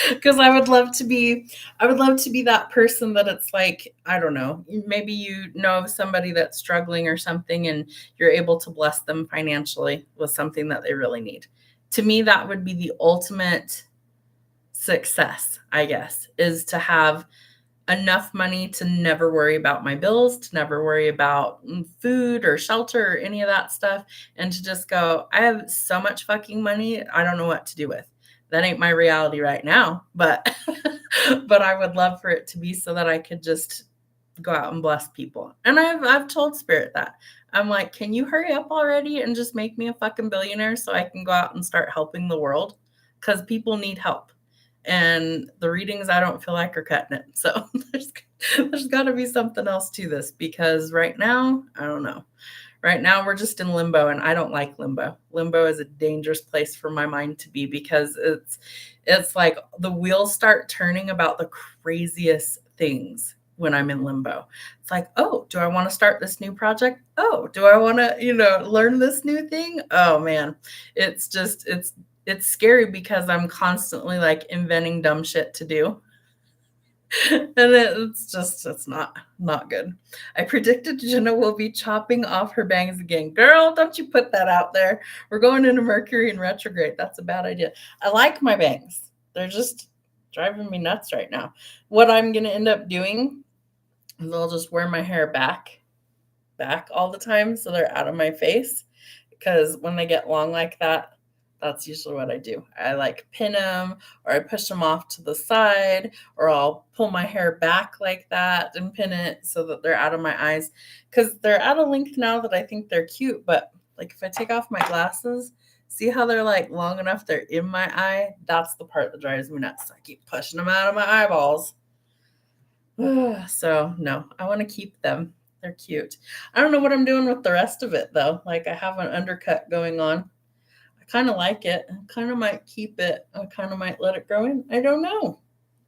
Because I would love to be that person that it's like, I don't know, maybe you know of somebody that's struggling or something and you're able to bless them financially with something that they really need. To me, that would be the ultimate success, I guess, is to have enough money to never worry about my bills, to never worry about food or shelter or any of that stuff, and to just go, I have so much fucking money, I don't know what to do with. That ain't my reality right now, but but I would love for it to be so that I could just go out and bless people. And I've told Spirit that. I'm like, can you hurry up already and just make me a fucking billionaire so I can go out and start helping the world? Because people need help. And the readings, I don't feel like are cutting it. So there's got to be something else to this because right now, I don't know. Right now, we're just in limbo, and I don't like limbo. Limbo is a dangerous place for my mind to be because it's like the wheels start turning about the craziest things when I'm in limbo. It's like, oh, do I want to start this new project? Oh, do I want to, learn this new thing? Oh, man, it's scary because I'm constantly like inventing dumb shit to do. And it's not good. I predicted Jenna will be chopping off her bangs again. Girl, don't you put that out there. We're going into Mercury in retrograde. That's a bad idea. I like my bangs. They're just driving me nuts right now. What I'm going to end up doing is I'll just wear my hair back all the time so they're out of my face. Because when they get long like that, that's usually what I do. I like pin them or I push them off to the side or I'll pull my hair back like that and pin it so that they're out of my eyes because they're out of length now that I think they're cute. But like if I take off my glasses, see how they're like long enough they're in my eye? That's the part that drives me nuts. So I keep pushing them out of my eyeballs. So no, I want to keep them. They're cute. I don't know what I'm doing with the rest of it though. Like I have an undercut going on. Kind of like it. I kind of might keep it. I kind of might let it grow in. I don't know.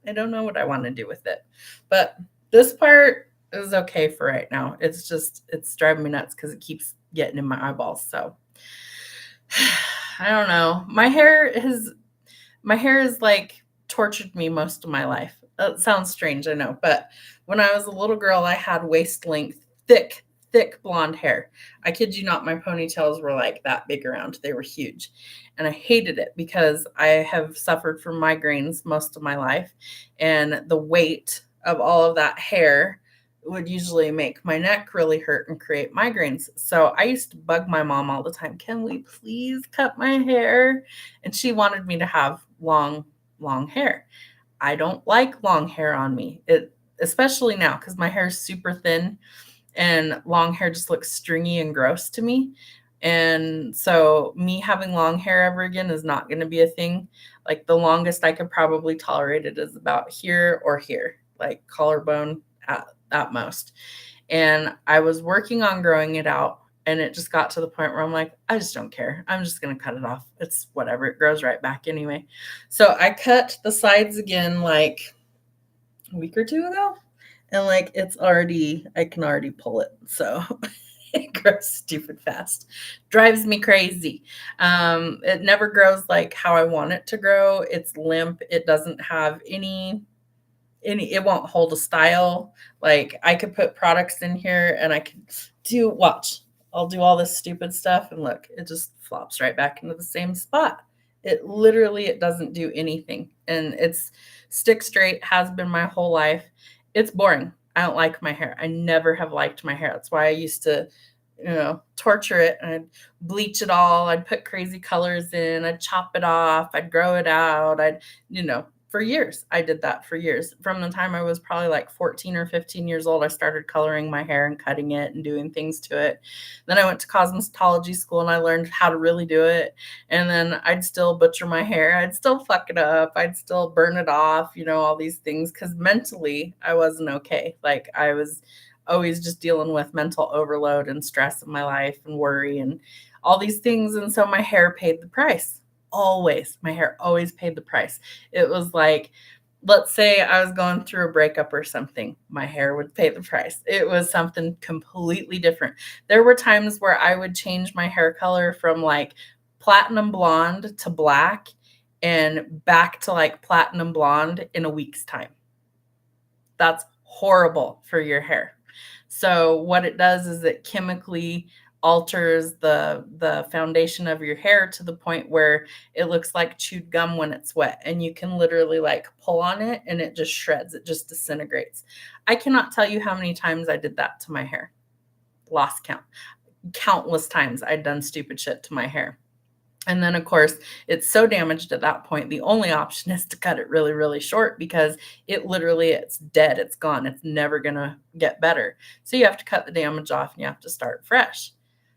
I don't know what I want to do with it. But this part is okay for right now. It's driving me nuts because it keeps getting in my eyeballs. So I don't know. My hair is like tortured me most of my life. That sounds strange, I know. But when I was a little girl, I had waist length, thick blonde hair. I kid you not, my ponytails were like that big around. They were huge. And I hated it because I have suffered from migraines most of my life. And the weight of all of that hair would usually make my neck really hurt and create migraines. So I used to bug my mom all the time, can we please cut my hair? And she wanted me to have long hair. I don't like long hair on me. Especially now because my hair is super thin and long hair just looks stringy and gross to me. And so me having long hair ever again is not going to be a thing. Like the longest I could probably tolerate it is about here or here, like collarbone at most. And I was working on growing it out, and it just got to the point where I'm like, I just don't care. I'm just going to cut it off. It's whatever. It grows right back anyway. So I cut the sides again like a week or two ago. And like I can already pull it. So it grows stupid fast. Drives me crazy. It never grows like how I want it to grow. It's limp. It doesn't have it won't hold a style. Like I could put products in here and I could watch. I'll do all this stupid stuff and look, it just flops right back into the same spot. It doesn't do anything. And it's stick straight, has been my whole life. It's boring. I don't like my hair. I never have liked my hair. That's why I used to, torture it, and I'd bleach it all. I'd put crazy colors in. I'd chop it off. I'd grow it out. For years, I did that for years. From the time I was probably like 14 or 15 years old, I started coloring my hair and cutting it and doing things to it. Then I went to cosmetology school and I learned how to really do it. And then I'd still butcher my hair. I'd still fuck it up. I'd still burn it off, all these things. Because mentally, I wasn't okay. Like I was always just dealing with mental overload and stress in my life and worry and all these things. And so my hair paid the price. Always. My hair always paid the price. It was like, let's say I was going through a breakup or something, my hair would pay the price. It was something completely different. There were times where I would change my hair color from like platinum blonde to black and back to like platinum blonde in a week's time. That's horrible for your hair. So what it does is it chemically alters the foundation of your hair to the point where it looks like chewed gum when it's wet, and you can literally like pull on it and it just shreds, it just disintegrates. I cannot tell you how many times I did that to my hair. Lost count. Countless times I'd done stupid shit to my hair. And then, of course, it's so damaged at that point, the only option is to cut it really, really short because it's dead. It's gone. It's never going to get better. So you have to cut the damage off and you have to start fresh.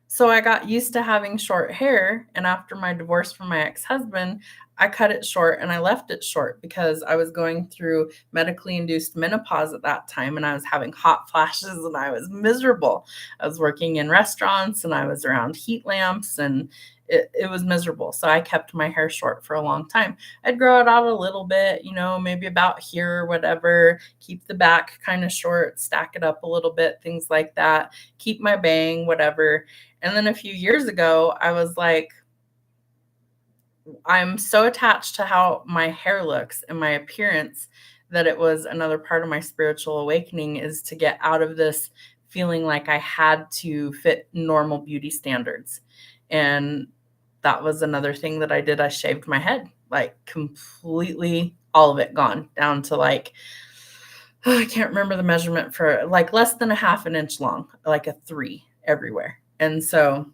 So I got used to having short hair. And after my divorce from my ex-husband, I cut it short and I left it short because I was going through medically induced menopause at that time and I was having hot flashes and I was miserable. I was working in restaurants and I was around heat lamps and it was miserable. So I kept my hair short for a long time. I'd grow it out a little bit, maybe about here or whatever, keep the back kind of short, stack it up a little bit, things like that, keep my bang, whatever. And then a few years ago, I was like, I'm so attached to how my hair looks and my appearance that it was another part of my spiritual awakening is to get out of this feeling like I had to fit normal beauty standards. And that was another thing that I did. I shaved my head, like completely, all of it gone down to like, I can't remember the measurement, for like less than a half an inch long, like a 3 everywhere. And so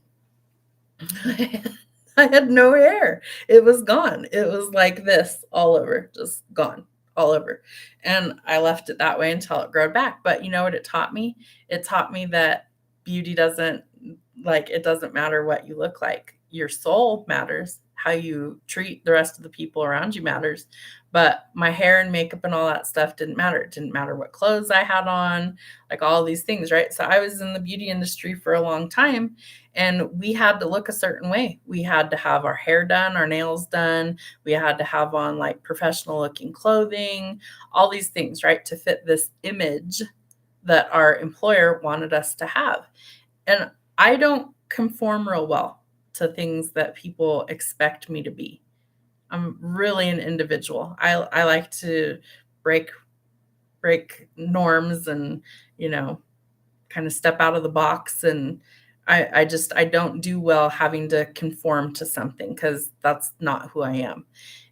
I had no hair. It was gone. It was like this all over, just gone all over. And I left it that way until it grew back. But you know what it taught me? It taught me that beauty it doesn't matter what you look like. Your soul matters. How you treat the rest of the people around you matters. But my hair and makeup and all that stuff didn't matter. It didn't matter what clothes I had on, like all these things, right? So I was in the beauty industry for a long time and we had to look a certain way. We had to have our hair done, our nails done. We had to have on like professional looking clothing, all these things, right? To fit this image that our employer wanted us to have. And I don't conform real well to things that people expect me to be. I'm really an individual. I like to break norms and, kind of step out of the box. And I don't do well having to conform to something because that's not who I am.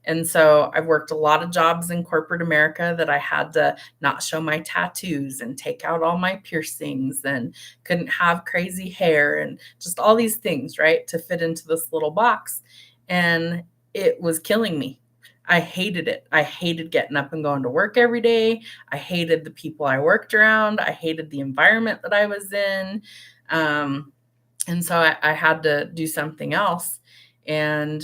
And so I've worked a lot of jobs in corporate America that I had to not show my tattoos and take out all my piercings and couldn't have crazy hair and just all these things, right, to fit into this little box. And it was killing me. I hated it. I hated getting up and going to work every day. I hated the people I worked around. I hated the environment that I was in. Um, and so I had to do something else. And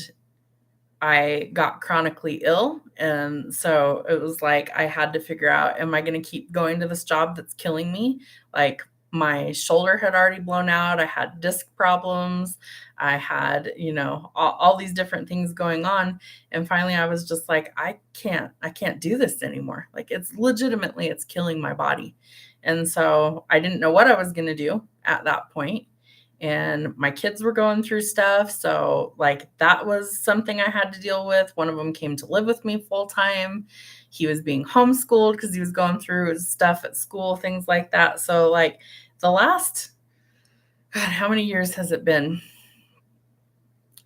I got chronically ill. And so it was like I had to figure out, am I going to keep going to this job that's killing me? Like my shoulder had already blown out. I had disc problems. I had, all these different things going on. And finally I was just like, I can't do this anymore. Like it's killing my body. And so I didn't know what I was going to do at that point, and my kids were going through stuff. So, like, that was something I had to deal with. One of them came to live with me full time. He was being homeschooled because he was going through stuff at school, things like that. So, like, the last, God, how many years has it been?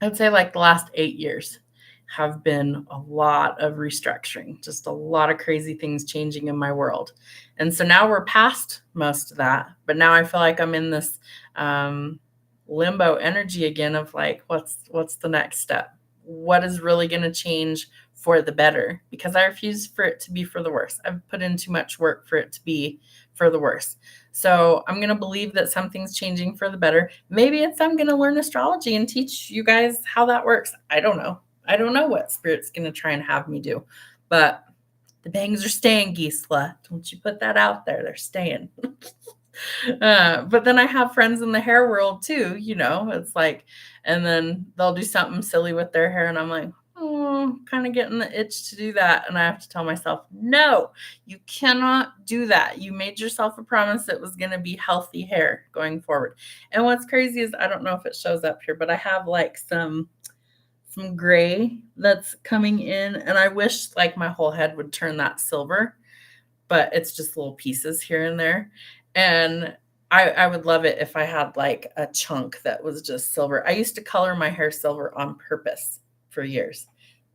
I'd say like the last 8 years have been a lot of restructuring, just a lot of crazy things changing in my world. And so now we're past most of that, but now I feel like I'm in this um, limbo energy again of like, what's the next step? What is really going to change for the better? Because I refuse for it to be for the worse. I've put in too much work for it to be for the worse. So I'm going to believe that something's changing for the better. Maybe I'm going to learn astrology and teach you guys how that works. I don't know. I don't know what spirit's going to try and have me do, but the bangs are staying, Gisela. Don't you put that out there. They're staying. But then I have friends in the hair world too, it's like, and then they'll do something silly with their hair. And I'm like, oh, kind of getting the itch to do that. And I have to tell myself, no, you cannot do that. You made yourself a promise it was going to be healthy hair going forward. And what's crazy is I don't know if it shows up here, but I have like some gray that's coming in, and I wish like my whole head would turn that silver, but it's just little pieces here and there. And I would love it if I had like a chunk that was just silver. I used to color my hair silver on purpose for years.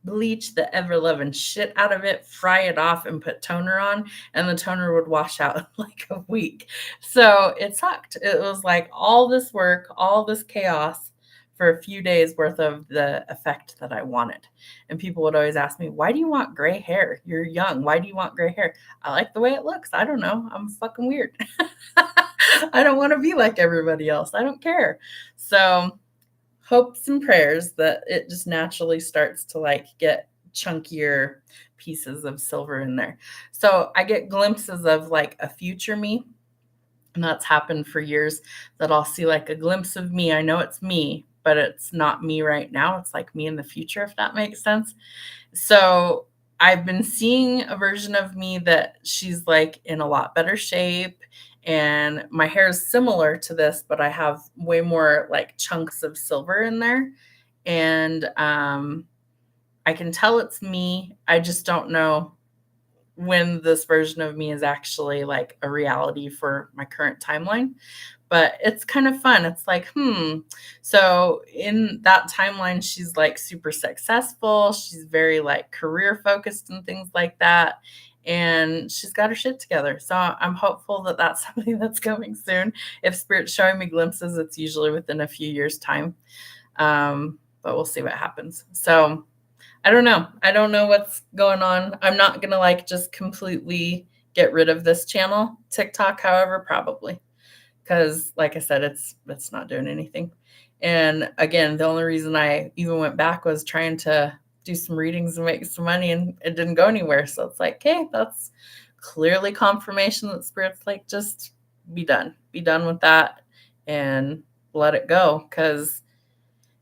Bleach the ever loving shit out of it, fry it off, and put toner on, and the toner would wash out in like a week. So it sucked. It was like all this work, all this chaos for a few days worth of the effect that I wanted. And people would always ask me, why do you want gray hair? You're young. Why do you want gray hair? I like the way it looks. I don't know. I'm fucking weird. I don't want to be like everybody else. I don't care. So hopes and prayers that it just naturally starts to like get chunkier pieces of silver in there. So I get glimpses of like a future me. And that's happened for years, that I'll see like a glimpse of me. I know it's me, but it's not me right now. It's like me in the future, if that makes sense. So I've been seeing a version of me that she's like in a lot better shape, and my hair is similar to this, but I have way more like chunks of silver in there. And I can tell it's me. I just don't know when this version of me is actually like a reality for my current timeline. But it's kind of fun. It's like, So in that timeline, she's like super successful. She's very like career focused and things like that. And she's got her shit together. So I'm hopeful that that's something that's coming soon. If Spirit's showing me glimpses, it's usually within a few years' time. But we'll see what happens. So I don't know. I don't know what's going on. I'm not going to like just completely get rid of this channel. TikTok, however, probably. Because like I said, it's not doing anything. And again, the only reason I even went back was trying to do some readings and make some money, and it didn't go anywhere. So it's like, okay, that's clearly confirmation that Spirit's like, just be done with that and let it go. Because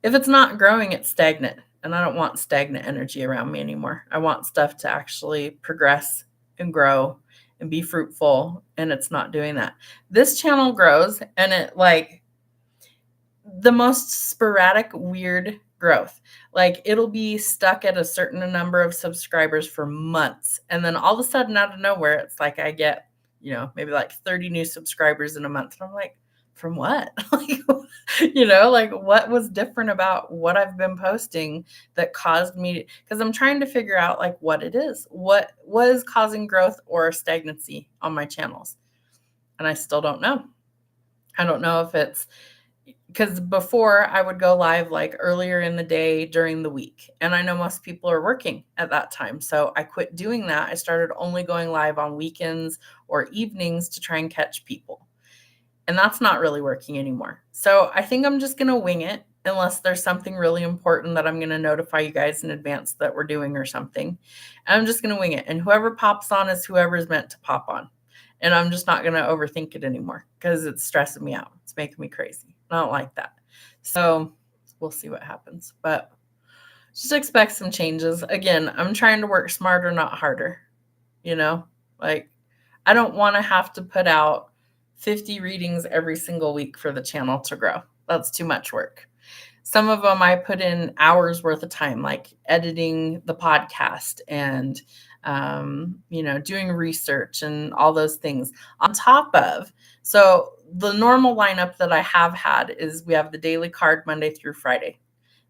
if it's not growing, it's stagnant. And I don't want stagnant energy around me anymore. I want stuff to actually progress and grow and be fruitful, and it's not doing that. This channel grows, and it like the most sporadic, weird growth. Like it'll be stuck at a certain number of subscribers for months, and then all of a sudden out of nowhere, it's like I get, maybe like 30 new subscribers in a month. And I'm like, from what? Like what was different about what I've been posting that caused me, because I'm trying to figure out like what it is. What was causing growth or stagnancy on my channels? And I still don't know. I don't know if it's because before I would go live like earlier in the day during the week. And I know most people are working at that time. So I quit doing that. I started only going live on weekends or evenings to try and catch people. And that's not really working anymore. So I think I'm just going to wing it unless there's something really important that I'm going to notify you guys in advance that we're doing or something. And I'm just going to wing it. And whoever pops on is whoever's meant to pop on. And I'm just not going to overthink it anymore because it's stressing me out. It's making me crazy. I don't like that. So we'll see what happens. But just expect some changes. Again, I'm trying to work smarter, not harder. Like I don't want to have to put out 50 readings every single week for the channel to grow. That's too much work. Some of them I put in hours worth of time, like editing the podcast and, doing research and all those things on top of. So the normal lineup that I have had is we have the daily card Monday through Friday.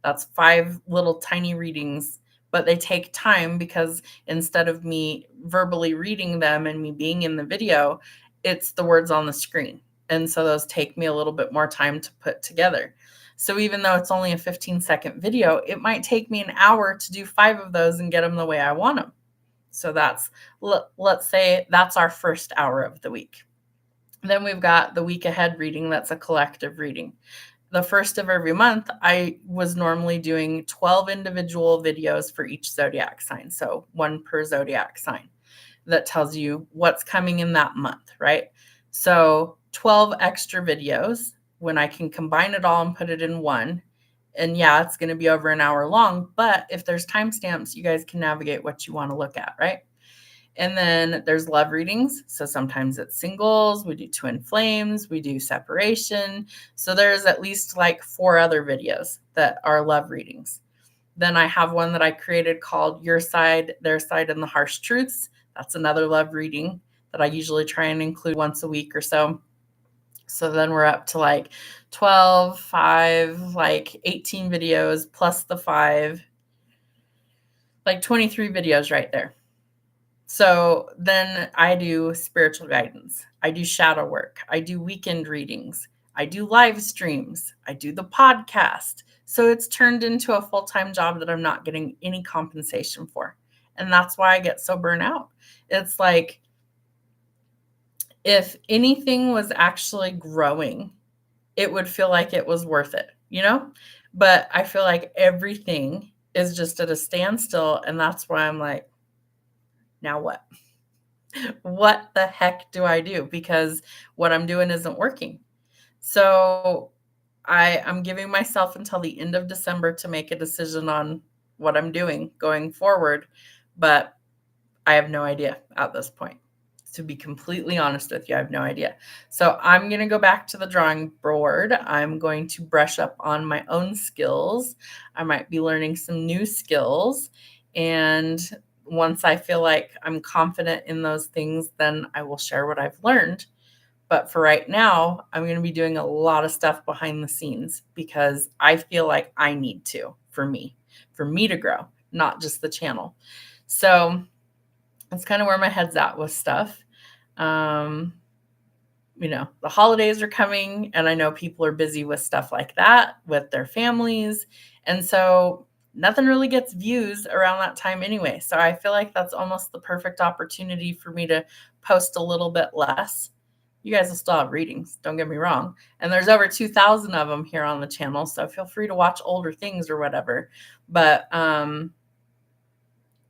That's 5 little tiny readings, but they take time because instead of me verbally reading them and me being in the video, it's the words on the screen. And so those take me a little bit more time to put together. So even though it's only a 15-second video, it might take me an hour to do 5 of those and get them the way I want them. So let's say that's our first hour of the week. Then we've got the week ahead reading. That's a collective reading. The first of every month, I was normally doing 12 individual videos for each zodiac sign. So 1 per zodiac sign that tells you what's coming in that month, right? So 12 extra videos when I can combine it all and put it in one. And yeah, it's going to be over an hour long, but if there's timestamps, you guys can navigate what you want to look at, right? And then there's love readings. So sometimes it's singles, we do twin flames, we do separation. So there's at least like 4 other videos that are love readings. Then I have one that I created called Your Side, Their Side, and the Harsh Truths. That's another love reading that I usually try and include once a week or so. So then we're up to like 12, 5, like 18 videos plus the 5, like 23 videos right there. So then I do spiritual guidance. I do shadow work. I do weekend readings. I do live streams. I do the podcast. So it's turned into a full-time job that I'm not getting any compensation for. And that's why I get so burnt out. It's like, if anything was actually growing, it would feel like it was worth it, But I feel like everything is just at a standstill. And that's why I'm like, now what? What the heck do I do? Because what I'm doing isn't working. So I'm giving myself until the end of December to make a decision on what I'm doing going forward. But I have no idea at this point. To be completely honest with you, I have no idea. So I'm going to go back to the drawing board. I'm going to brush up on my own skills. I might be learning some new skills. And once I feel like I'm confident in those things, then I will share what I've learned. But for right now, I'm going to be doing a lot of stuff behind the scenes because I feel like I need to, for me to grow, not just the channel. So that's kind of where my head's at with stuff. The holidays are coming and I know people are busy with stuff like that with their families. And so nothing really gets views around that time anyway. So I feel like that's almost the perfect opportunity for me to post a little bit less. You guys will still have readings, don't get me wrong. And there's over 2,000 of them here on the channel. So feel free to watch older things or whatever. But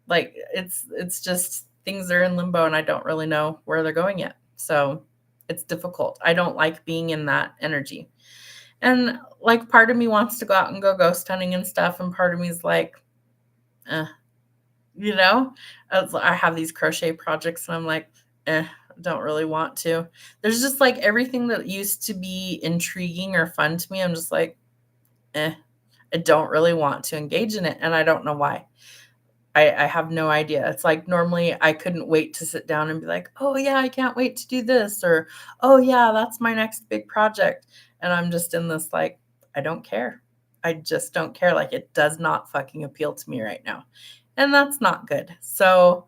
it's just things are in limbo and I don't really know where they're going yet. So it's difficult. I don't like being in that energy. And like part of me wants to go out and go ghost hunting and stuff. And part of me is like, I have these crochet projects and I'm like, don't really want to. There's just like everything that used to be intriguing or fun to me. I'm just like, I don't really want to engage in it. And I don't know why. I have no idea. It's like normally I couldn't wait to sit down and be like, "Oh yeah, I can't wait to do this," or "Oh yeah, that's my next big project." And I'm just in this like, I don't care. I just don't care. Like it does not fucking appeal to me right now. And that's not good. So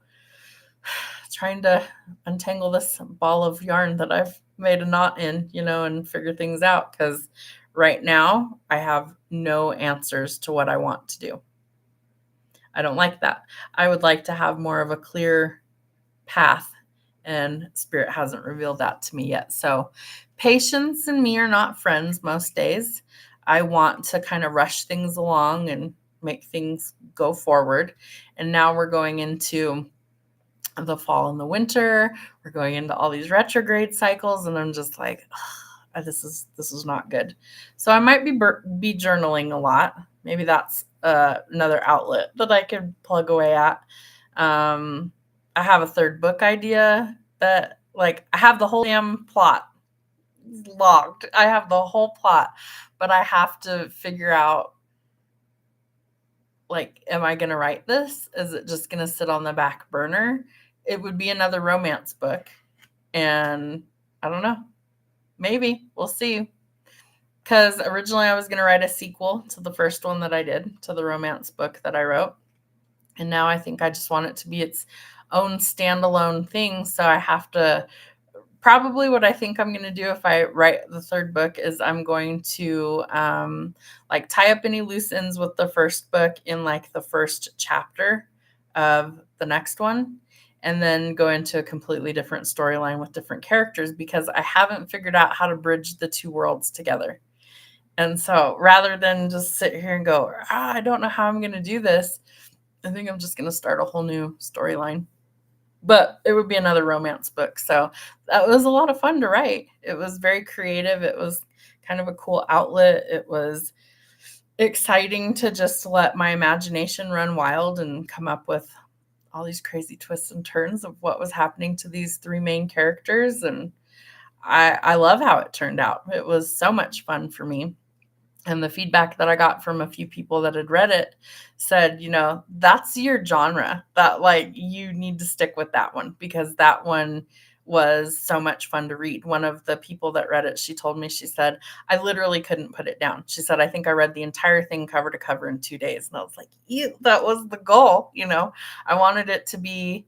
trying to untangle this ball of yarn that I've made a knot in, and figure things out because right now I have no answers to what I want to do. I don't like that. I would like to have more of a clear path, and spirit hasn't revealed that to me yet. So, patience and me are not friends most days. I want to kind of rush things along and make things go forward. And now we're going into the fall and the winter. We're going into all these retrograde cycles, and I'm just like, this is not good. So I might be journaling a lot. Maybe that's another outlet that I could plug away at. I have a third book idea that like I have the whole damn plot logged. I have the whole plot, but I have to figure out like, am I going to write this? Is it just going to sit on the back burner? It would be another romance book. And I don't know. Maybe we'll see. Because originally I was going to write a sequel to the first one that I did, to the romance book that I wrote. And now I think I just want it to be its own standalone thing. So I have to, probably what I think I'm going to do if I write the third book is I'm going to like tie up any loose ends with the first book in like the first chapter of the next one, and then go into a completely different storyline with different characters because I haven't figured out how to bridge the two worlds together. And so rather than just sit here and go, I don't know how I'm going to do this, I think I'm just going to start a whole new storyline. But it would be another romance book. So that was a lot of fun to write. It was very creative. It was kind of a cool outlet. It was exciting to just let my imagination run wild and come up with all these crazy twists and turns of what was happening to these three main characters. And I love how it turned out. It was so much fun for me. And the feedback that I got from a few people that had read it said, that's your genre, that like you need to stick with that one because that one was so much fun to read. One of the people that read it, she told me, she said, I literally couldn't put it down. She said, I think I read the entire thing cover to cover in 2 days. And I was like, that was the goal. I wanted it to be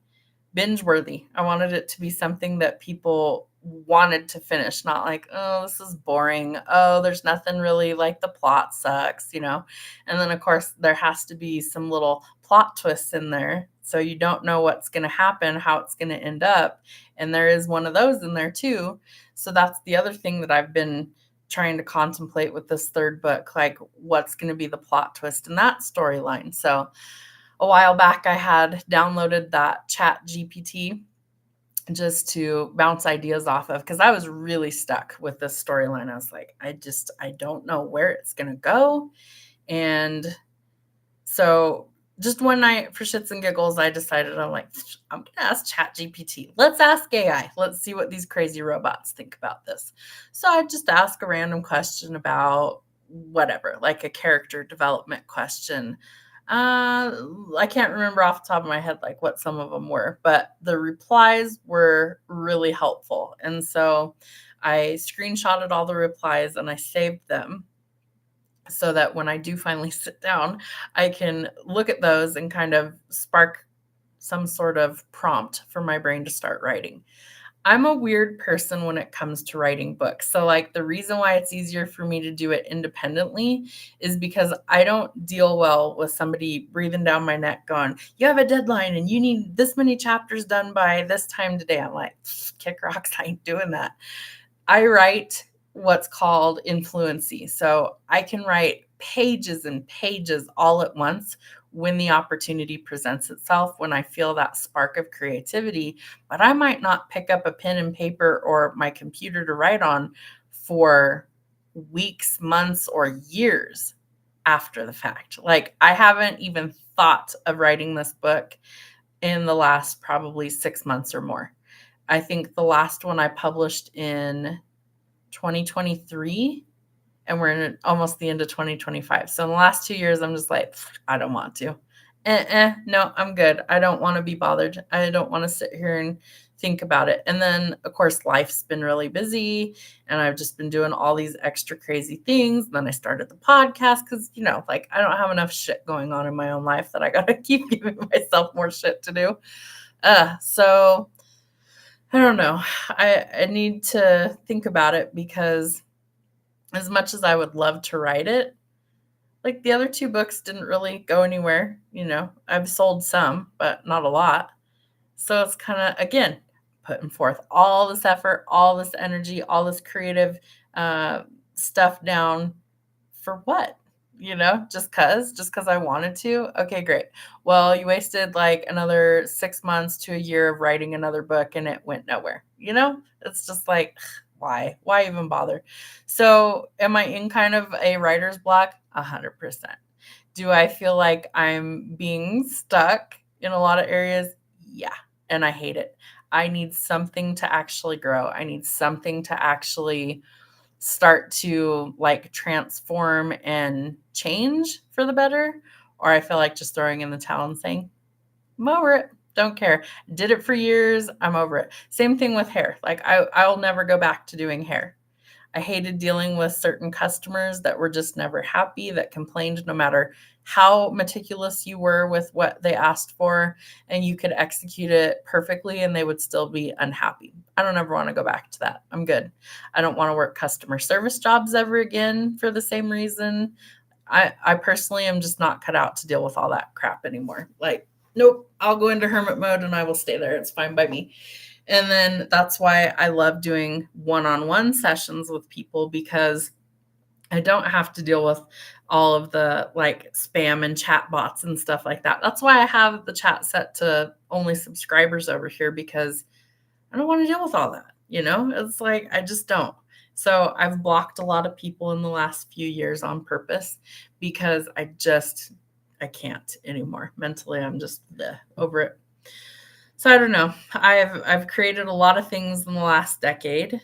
binge worthy. I wanted it to be something that people wanted to finish, not like, oh, this is boring. Oh, there's nothing really, like the plot sucks. And then of course there has to be some little plot twists in there. So you don't know what's going to happen, how it's going to end up. And there is one of those in there too. So that's the other thing that I've been trying to contemplate with this third book, like what's going to be the plot twist in that storyline. So a while back, I had downloaded that Chat GPT just to bounce ideas off of because I was really stuck with this storyline. I was like, I don't know where it's going to go. And so just one night for shits and giggles, I decided I'm going to ask Chat GPT. Let's ask AI. Let's see what these crazy robots think about this. So I just ask a random question about whatever, like a character development question. I can't remember off the top of my head like what some of them were, but the replies were really helpful. And so I screenshotted all the replies and I saved them so that when I do finally sit down, I can look at those and kind of spark some sort of prompt for my brain to start writing. I'm a weird person when it comes to writing books. So like the reason why it's easier for me to do it independently is because I don't deal well with somebody breathing down my neck going, you have a deadline and you need this many chapters done by this time today. I'm like, kick rocks, I ain't doing that. I write what's called influency. So I can write pages and pages all at once when the opportunity presents itself, when I feel that spark of creativity, but I might not pick up a pen and paper or my computer to write on for weeks, months, or years after the fact. Like I haven't even thought of writing this book in the last probably 6 months or more. I think the last one I published in 2023 and we're in almost the end of 2025. So in the last 2 years, I'm just like, I don't want to. No, I'm good. I don't want to be bothered. I don't want to sit here and think about it. And then, of course, life's been really busy and I've just been doing all these extra crazy things. Then I started the podcast because, like I don't have enough shit going on in my own life that I got to keep giving myself more shit to do. So I don't know. I need to think about it because as much as I would love to write it, like the other two books didn't really go anywhere. I've sold some, but not a lot. So it's kind of, again, putting forth all this effort, all this energy, all this creative stuff down for what? Just because I wanted to. Okay, great. Well, you wasted like another 6 months to a year of writing another book and it went nowhere. It's just like, why even bother? So am I in kind of a writer's block? 100%. Do I feel like I'm being stuck in a lot of areas? Yeah. And I hate it. I need something to actually grow. I need something to actually start to like transform and change for the better. Or I feel like just throwing in the towel and saying, I'm over it. Don't care. Did it for years. I'm over it. Same thing with hair. Like I'll never go back to doing hair. I hated dealing with certain customers that were just never happy, that complained no matter how meticulous you were with what they asked for, and you could execute it perfectly and they would still be unhappy. I don't ever want to go back to that. I'm good. I don't want to work customer service jobs ever again for the same reason. I personally am just not cut out to deal with all that crap anymore. Like, nope, I'll go into hermit mode and I will stay there. It's fine by me. And then that's why I love doing one-on-one sessions with people, because I don't have to deal with all of the like spam and chat bots and stuff like that. That's why I have the chat set to only subscribers over here, because I don't want to deal with all that. It's like, I just don't. So I've blocked a lot of people in the last few years on purpose because I can't anymore. Mentally, I'm just over it. So I don't know. I've created a lot of things in the last decade,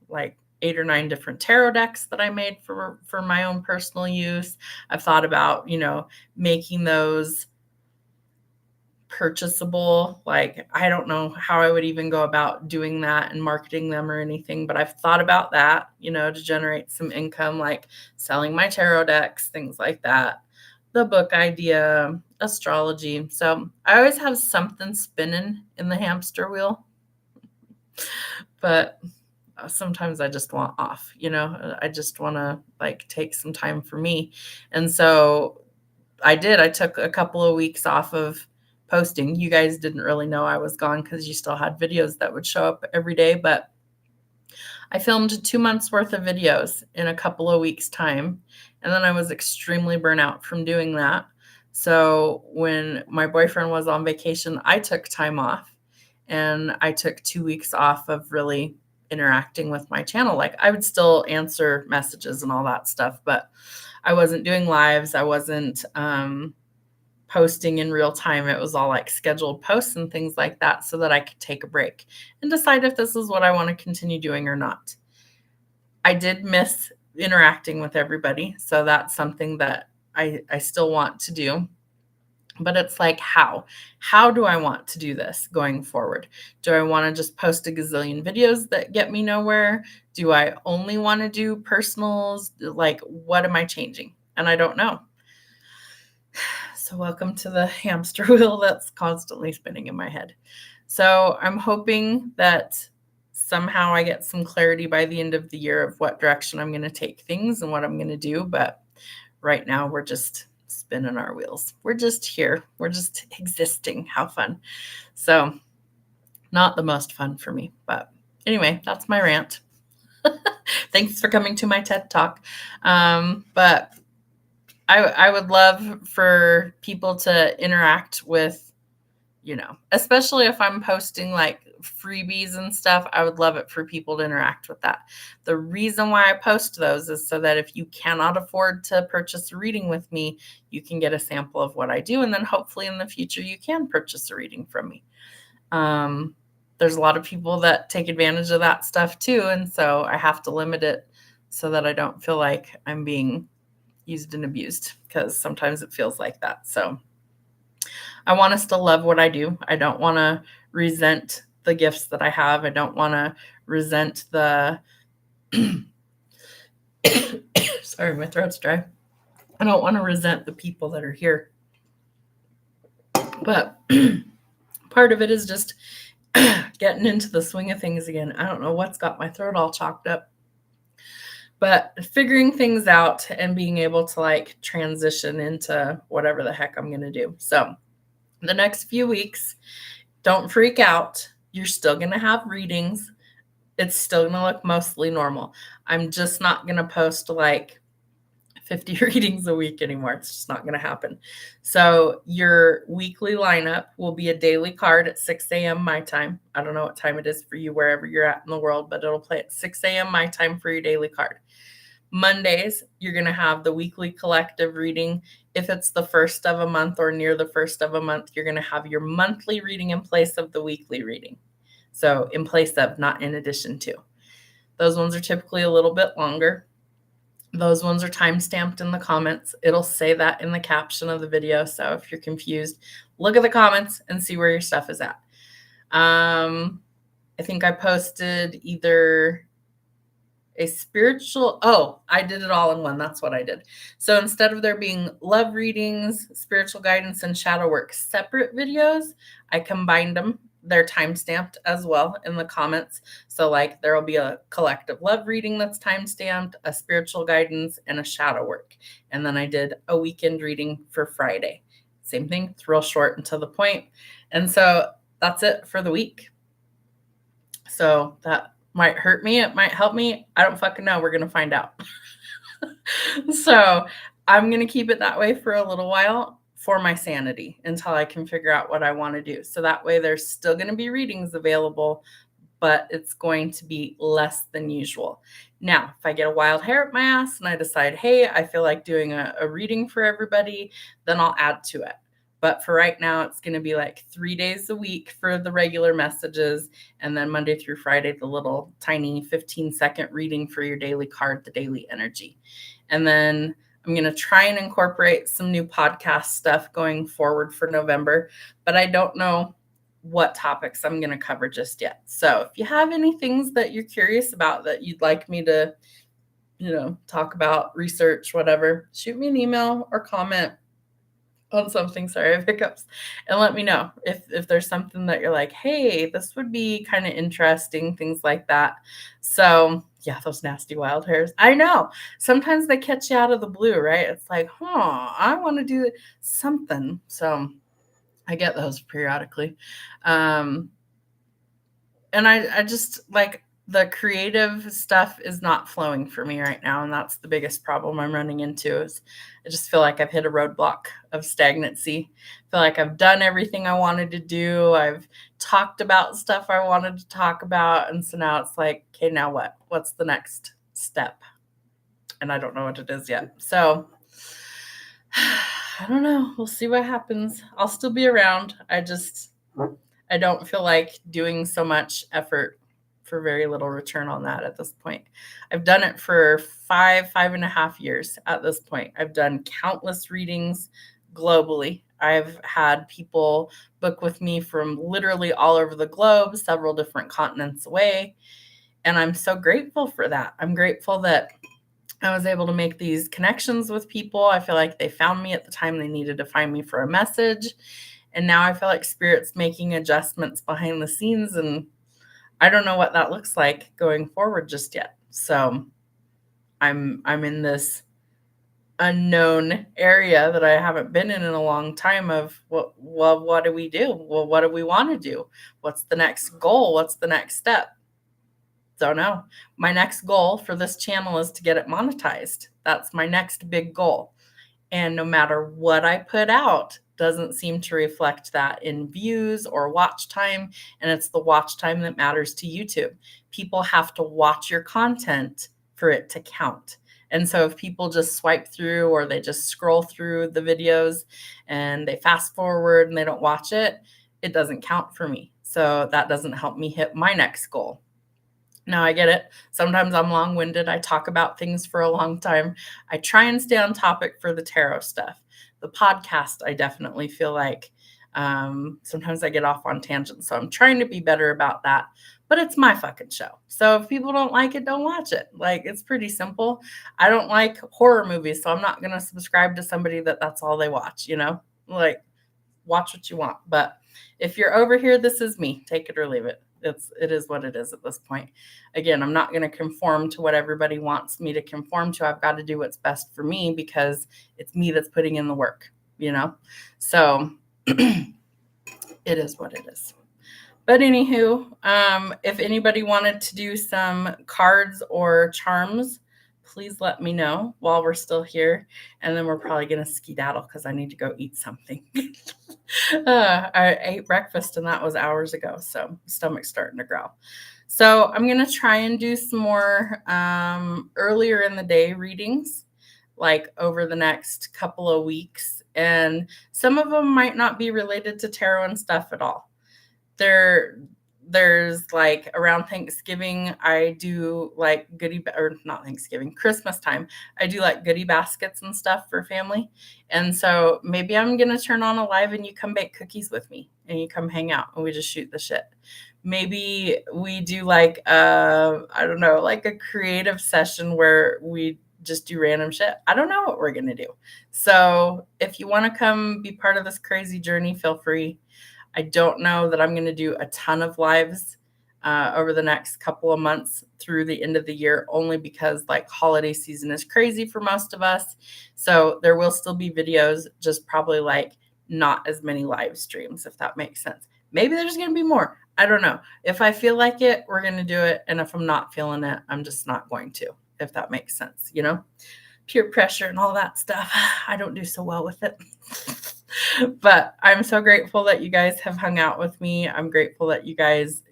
like 8 or 9 different tarot decks that I made for my own personal use. I've thought about, making those purchasable. Like, I don't know how I would even go about doing that and marketing them or anything, but I've thought about that, to generate some income, like selling my tarot decks, things like that. The book idea, astrology. So I always have something spinning in the hamster wheel, but sometimes I just want off, I just want to like take some time for me. And so I took a couple of weeks off of posting. You guys didn't really know I was gone because you still had videos that would show up every day, but I filmed 2 months worth of videos in a couple of weeks' time. And then I was extremely burnt out from doing that. So when my boyfriend was on vacation, I took time off and I took 2 weeks off of really interacting with my channel. Like, I would still answer messages and all that stuff, but I wasn't doing lives. I wasn't posting in real time. It was all like scheduled posts and things like that, so that I could take a break and decide if this is what I want to continue doing or not. I did miss interacting with everybody, so that's something that I still want to do. But it's like, how do I want to do this going forward? Do I want to just post a gazillion videos that get me nowhere? Do I only want to do personals? Like, what am I changing? And I don't know. So welcome to the hamster wheel that's constantly spinning in my head. So I'm hoping that somehow I get some clarity by the end of the year of what direction I'm going to take things and what I'm going to do. But right now we're just spinning our wheels. We're just here. We're just existing. How fun. So not the most fun for me, but anyway, that's my rant. Thanks for coming to my TED Talk. But I would love for people to interact with, especially if I'm posting like freebies and stuff. I would love it for people to interact with that. The reason why I post those is so that if you cannot afford to purchase a reading with me, you can get a sample of what I do. And then hopefully in the future, you can purchase a reading from me. There's a lot of people that take advantage of that stuff too. And so I have to limit it so that I don't feel like I'm being used and abused, because sometimes it feels like that. So I want to still love what I do. I don't want to resent the gifts that I have. I don't want to resent the sorry, my throat's dry. I don't want to resent the people that are here. But part of it is just getting into the swing of things again. I don't know what's got my throat all chalked up. But figuring things out and being able to like transition into whatever the heck I'm going to do. So the next few weeks, don't freak out. You're still going to have readings. It's still going to look mostly normal. I'm just not going to post like 50 readings a week anymore. It's just not going to happen. So your weekly lineup will be a daily card at 6 a.m. my time. I don't know what time it is for you wherever you're at in the world, but it'll play at 6 a.m. my time for your daily card. Mondays, you're going to have the weekly collective reading. If it's the first of a month or near the first of a month, you're going to have your monthly reading in place of the weekly reading. So in place of, not in addition to. Those ones are typically a little bit longer. Those ones are time-stamped in the comments. It'll say that in the caption of the video. So if you're confused, look at the comments and see where your stuff is at. I think I posted either a spiritual, I did it all in one. That's what I did. So instead of there being love readings, spiritual guidance, and shadow work separate videos, I combined them. They're time-stamped as well in the comments. So like there will be a collective love reading that's time-stamped, a spiritual guidance, and a shadow work. And then I did a weekend reading for Friday. Same thing, it's real short and to the point. And so that's it for the week. So that might hurt me. It might help me. I don't fucking know. We're going to find out. So I'm going to keep it that way for a little while for my sanity until I can figure out what I want to do. So that way there's still going to be readings available, but it's going to be less than usual. Now, if I get a wild hair up my ass and I decide, hey, I feel like doing a reading for everybody, then I'll add to it. But for right now, it's going to be like 3 days a week for the regular messages. And then Monday through Friday, the little tiny 15-second reading for your daily card, the daily energy. And then I'm going to try and incorporate some new podcast stuff going forward for November. But I don't know what topics I'm going to cover just yet. So if you have any things that you're curious about that you'd like me to, talk about, research, whatever, shoot me an email or comment on something, sorry, I have hiccups, and let me know if there's something that you're like, hey, this would be kind of interesting, things like that. So yeah, those nasty wild hairs. I know. Sometimes they catch you out of the blue, right? It's like, I want to do something. So I get those periodically. And I just like the creative stuff is not flowing for me right now. And that's the biggest problem I'm running into is I just feel like I've hit a roadblock of stagnancy. I feel like I've done everything I wanted to do. I've talked about stuff I wanted to talk about. And so now it's like, okay, now what? What's the next step? And I don't know what it is yet. So I don't know. We'll see what happens. I'll still be around. I don't feel like doing so much effort for very little return on that at this point. I've done it for 5.5 years at this point. I've done countless readings globally. I've had people book with me from literally all over the globe, several different continents away. And I'm so grateful for that. I'm grateful that I was able to make these connections with people. I feel like they found me at the time they needed to find me for a message. And now I feel like Spirit's making adjustments behind the scenes, and I don't know what that looks like going forward just yet. So I'm in this unknown area that I haven't been in a long time of what do we do? Well, what do we want to do? What's the next goal? What's the next step? Don't know. My next goal for this channel is to get it monetized. That's my next big goal. And no matter what I put out, doesn't seem to reflect that in views or watch time. And it's the watch time that matters to YouTube. People have to watch your content for it to count. And so if people just swipe through or they just scroll through the videos and they fast forward and they don't watch it, it doesn't count for me. So that doesn't help me hit my next goal. Now I get it. Sometimes I'm long-winded. I talk about things for a long time. I try and stay on topic for the tarot stuff. The podcast, I definitely feel like sometimes I get off on tangents. So I'm trying to be better about that. But it's my fucking show. So if people don't like it, don't watch it. Like, it's pretty simple. I don't like horror movies, so I'm not going to subscribe to somebody that's all they watch, Like, watch what you want. But if you're over here, this is me. Take it or leave it. It is what it is at this point. Again, I'm not going to conform to what everybody wants me to conform to. I've got to do what's best for me because it's me that's putting in the work, So it is what it is. But anywho, if anybody wanted to do some cards or charms, please let me know while we're still here. And then we're probably going to skedaddle because I need to go eat something. I ate breakfast and that was hours ago. So stomach's starting to growl. So I'm going to try and do some more earlier in the day readings, like over the next couple of weeks. And some of them might not be related to tarot and stuff at all. There's like around Thanksgiving, I do like not Thanksgiving, Christmas time. I do like goodie baskets and stuff for family. And so maybe I'm going to turn on a live and you come bake cookies with me and you come hang out and we just shoot the shit. Maybe we do like, I don't know, like a creative session where we just do random shit. I don't know what we're going to do. So if you want to come be part of this crazy journey, feel free. I don't know that I'm going to do a ton of lives over the next couple of months through the end of the year, only because like holiday season is crazy for most of us. So there will still be videos, just probably like not as many live streams, if that makes sense. Maybe there's going to be more. I don't know. If I feel like it, we're going to do it. And if I'm not feeling it, I'm just not going to, if that makes sense, peer pressure and all that stuff. I don't do so well with it. But I'm so grateful that you guys have hung out with me. I'm grateful that you guys,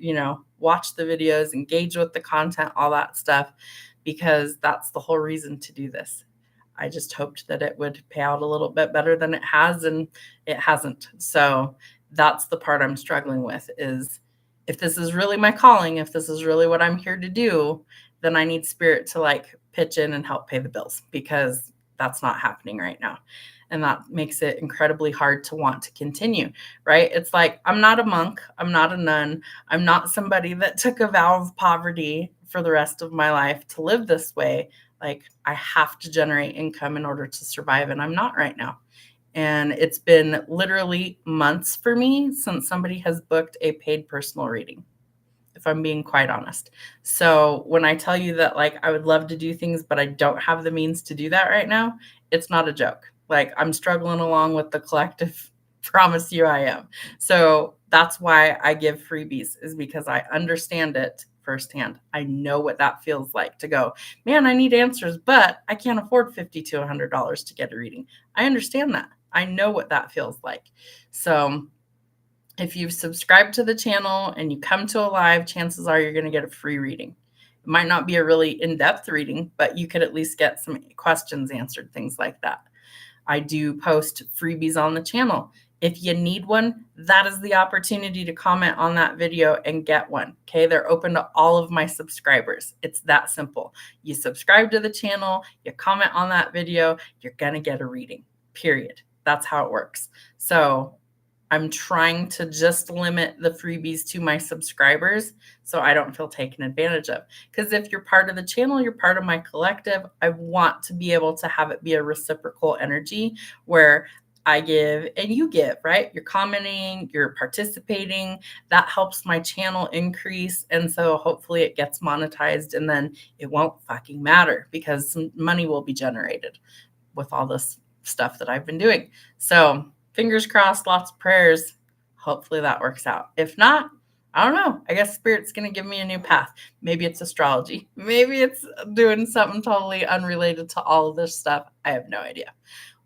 watch the videos, engage with the content, all that stuff, because that's the whole reason to do this. I just hoped that it would pay out a little bit better than it has, and it hasn't. So that's the part I'm struggling with is if this is really my calling, if this is really what I'm here to do, then I need spirit to like pitch in and help pay the bills, because that's not happening right now. And that makes it incredibly hard to want to continue, right? It's like, I'm not a monk. I'm not a nun. I'm not somebody that took a vow of poverty for the rest of my life to live this way. Like, I have to generate income in order to survive. And I'm not right now. And it's been literally months for me since somebody has booked a paid personal reading, if I'm being quite honest. So when I tell you that, like, I would love to do things, but I don't have the means to do that right now, it's not a joke. Like, I'm struggling along with the collective. Promise you I am. So that's why I give freebies, is because I understand it firsthand. I know what that feels like to go, man, I need answers, but I can't afford $50 to $100 to get a reading. I understand that. I know what that feels like. So if you've subscribed to the channel and you come to a live, chances are you're going to get a free reading. It might not be a really in-depth reading, but you could at least get some questions answered, things like that. I do post freebies on the channel. If you need one, that is the opportunity to comment on that video and get one. Okay, they're open to all of my subscribers. It's that simple. You subscribe to the channel, you comment on that video, you're going to get a reading, period. That's how it works. So I'm trying to just limit the freebies to my subscribers so I don't feel taken advantage of. Because if you're part of the channel, you're part of my collective. I want to be able to have it be a reciprocal energy where I give and you give, right? You're commenting, you're participating. That helps my channel increase. And so hopefully it gets monetized, and then it won't fucking matter because some money will be generated with all this stuff that I've been doing. So fingers crossed, lots of prayers. Hopefully that works out. If not, I don't know. I guess Spirit's going to give me a new path. Maybe it's astrology. Maybe it's doing something totally unrelated to all of this stuff. I have no idea.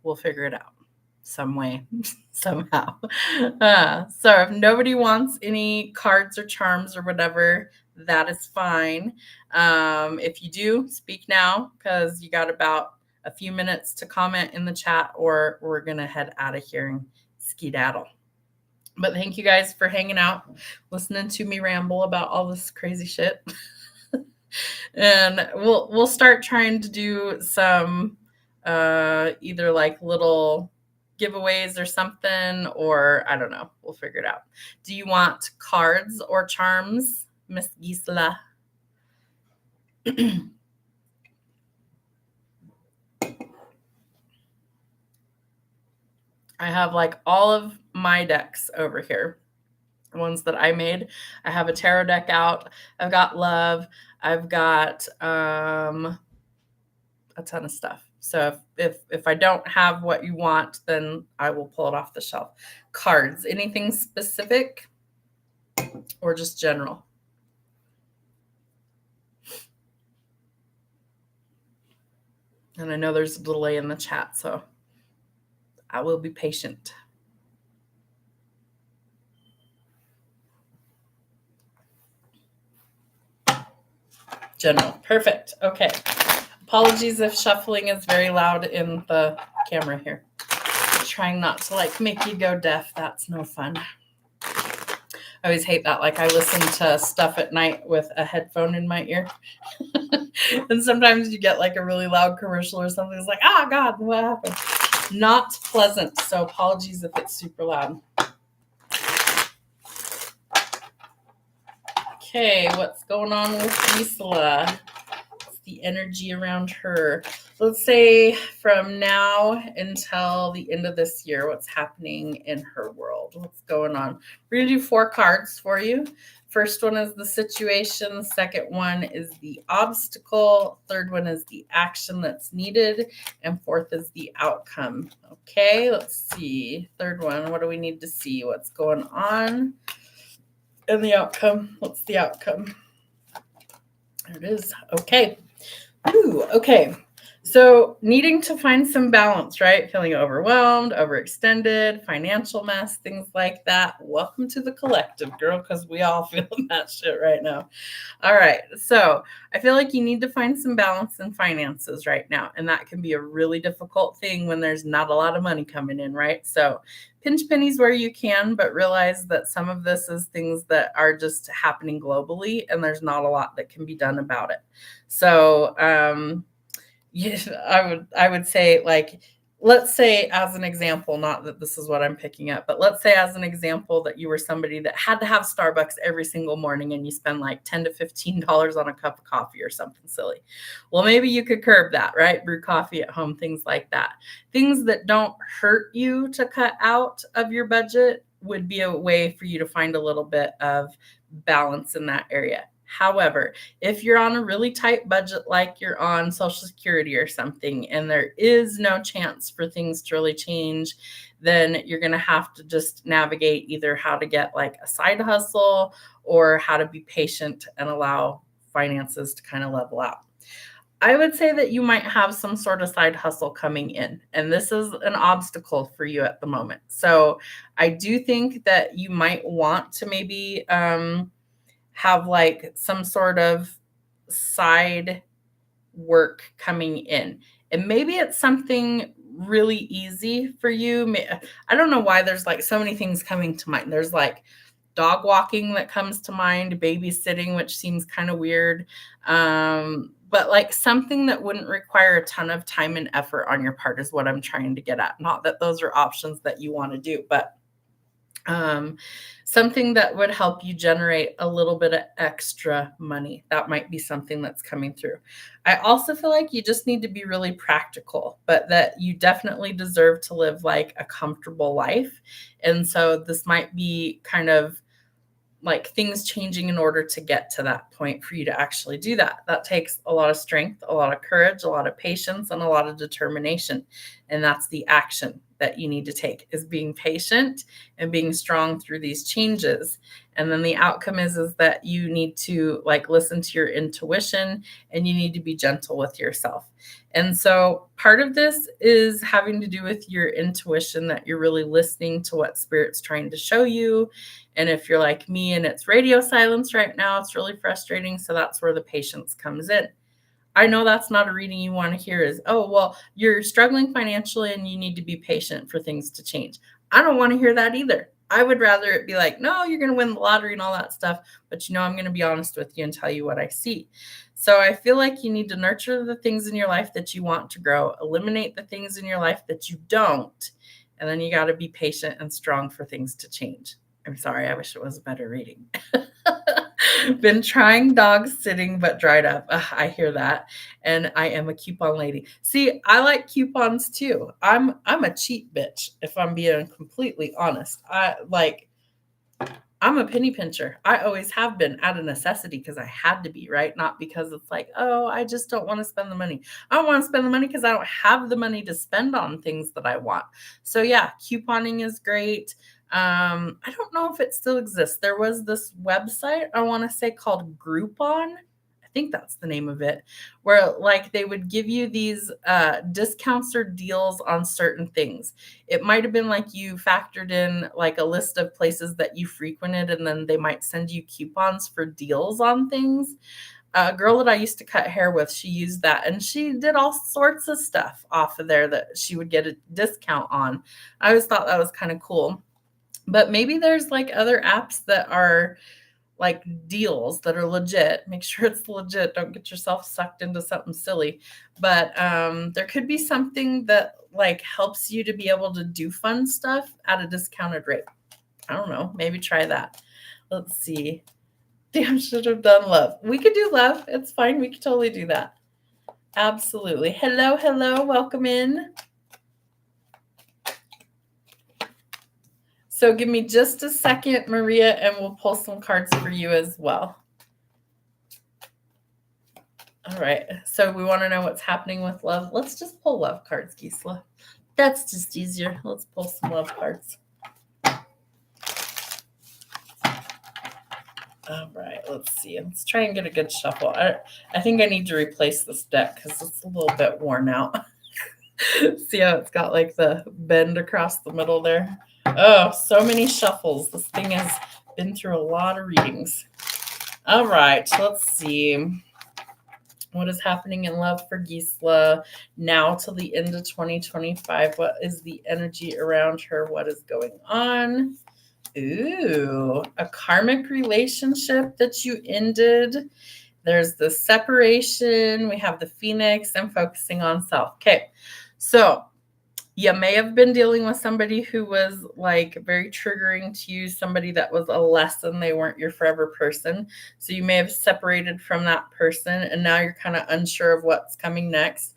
We'll figure it out some way, somehow. So if nobody wants any cards or charms or whatever, that is fine. If you do, speak now, because you got about a few minutes to comment in the chat, or we're going to head out of here and skedaddle. But thank you guys for hanging out, listening to me ramble about all this crazy shit. And we'll start trying to do some either like little giveaways or something, or I don't know. We'll figure it out. Do you want cards or charms, Miss Gisela? I have like all of my decks over here, the ones that I made. I have a tarot deck out. I've got love. I've got a ton of stuff. So if I don't have what you want, then I will pull it off the shelf. Cards, anything specific or just general? And I know there's a delay in the chat, so I will be patient. General. Perfect. Okay. Apologies if shuffling is very loud in the camera here. Trying not to like make you go deaf. That's no fun. I always hate that. Like I listen to stuff at night with a headphone in my ear. And sometimes you get like a really loud commercial or something. It's like, oh God, what happened? Not pleasant. So apologies if it's super loud. Okay, what's going on with Gisela? What's the energy around her? Let's say from now until the end of this year, what's happening in her world? What's going on? We're going to do 4 cards for you. First one is the situation. Second one is the obstacle. Third one is the action that's needed. And fourth is the outcome. Okay, let's see. Third one, what do we need to see? What's going on? And the outcome. What's the outcome? There it is. Okay. Ooh, okay. So needing to find some balance, right? Feeling overwhelmed, overextended, financial mess, things like that. Welcome to the collective, girl, because we all feel that shit right now. All right. So I feel like you need to find some balance in finances right now. And that can be a really difficult thing when there's not a lot of money coming in, right? So pinch pennies where you can, but realize that some of this is things that are just happening globally and there's not a lot that can be done about it. So, yeah, I would say, like, let's say as an example, not that this is what I'm picking up, but let's say as an example that you were somebody that had to have Starbucks every single morning and you spend like $10 to $15 on a cup of coffee or something silly. Well, maybe you could curb that, right? Brew coffee at home, things like that. Things that don't hurt you to cut out of your budget would be a way for you to find a little bit of balance in that area. However, if you're on a really tight budget, like you're on Social Security or something, and there is no chance for things to really change, then you're going to have to just navigate either how to get like a side hustle or how to be patient and allow finances to kind of level out. I would say that you might have some sort of side hustle coming in, and this is an obstacle for you at the moment. So I do think that you might want to maybe have like some sort of side work coming in. And maybe it's something really easy for you. I don't know why there's like so many things coming to mind. There's like dog walking that comes to mind, babysitting, which seems kind of weird. But like something that wouldn't require a ton of time and effort on your part is what I'm trying to get at. Not that those are options that you want to do, but something that would help you generate a little bit of extra money. That might be something that's coming through. I also feel like you just need to be really practical, but that you definitely deserve to live like a comfortable life. And so this might be kind of like things changing in order to get to that point for you to actually do that. That takes a lot of strength, a lot of courage, a lot of patience, and a lot of determination. And that's the action that you need to take, is being patient and being strong through these changes. And then the outcome is that you need to like listen to your intuition and you need to be gentle with yourself. And so part of this is having to do with your intuition, that you're really listening to what Spirit's trying to show you. And if you're like me and it's radio silence right now, it's really frustrating. So that's where the patience comes in. I know that's not a reading you want to hear is, oh, well, you're struggling financially and you need to be patient for things to change. I don't want to hear that either. I would rather it be like, no, you're going to win the lottery and all that stuff. But, I'm going to be honest with you and tell you what I see. So I feel like you need to nurture the things in your life that you want to grow, eliminate the things in your life that you don't, And then you got to be patient and strong for things to change. I'm sorry. I wish it was a better reading. Been trying dog sitting, but dried up. Ugh, I hear that. And I am a coupon lady. See, I like coupons too. I'm a cheap bitch, if I'm being completely honest. I'm a penny pincher. I always have been out of necessity because I had to be, right? Not because it's like, oh, I just don't want to spend the money. I don't want to spend the money because I don't have the money to spend on things that I want. So yeah, couponing is great. I don't know if it still exists. There was this website, I want to say, called Groupon. I think that's the name of it, where like they would give you these discounts or deals on certain things. It might have been like you factored in like a list of places that you frequented, and then they might send you coupons for deals on things. A girl that I used to cut hair with, she used that, and she did all sorts of stuff off of there that she would get a discount on. I always thought that was kind of cool. But maybe there's like other apps that are like deals that are legit. Make sure it's legit. Don't get yourself sucked into something silly. But there could be something that like helps you to be able to do fun stuff at a discounted rate. I don't know. Maybe try that. Let's see. Damn, should have done love. We could do love. It's fine. We could totally do that. Absolutely. Hello, hello. Welcome in. So give me just a second, Maria, and we'll pull some cards for you as well. All right. So we want to know what's happening with love. Let's just pull love cards, Gisela. That's just easier. Let's pull some love cards. All right. Let's see. Let's try and get a good shuffle. I think I need to replace this deck because it's a little bit worn out. See how it's got like the bend across the middle there? Oh, so many shuffles. This thing has been through a lot of readings. All right, let's see. What is happening in love for Gisela now till the end of 2025? What is the energy around her? What is going on? Ooh, a karmic relationship that you ended. There's the separation. We have the Phoenix and focusing on self. Okay, so you may have been dealing with somebody who was like very triggering to you, somebody that was a lesson. They weren't your forever person. So you may have separated from that person and now you're kind of unsure of what's coming next.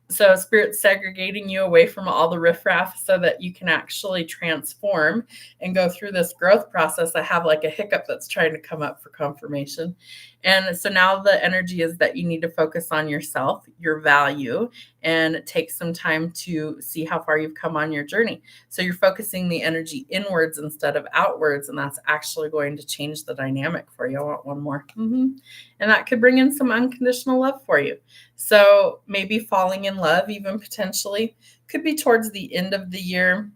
So Spirit's segregating you away from all the riffraff so that you can actually transform and go through this growth process. I have like a hiccup that's trying to come up for confirmation. And so now the energy is that you need to focus on yourself, your value, and take some time to see how far you've come on your journey. So you're focusing the energy inwards instead of outwards, and that's actually going to change the dynamic for you. I want one more. And that could bring in some unconditional love for you. So maybe falling in love, even potentially, could be towards the end of the year.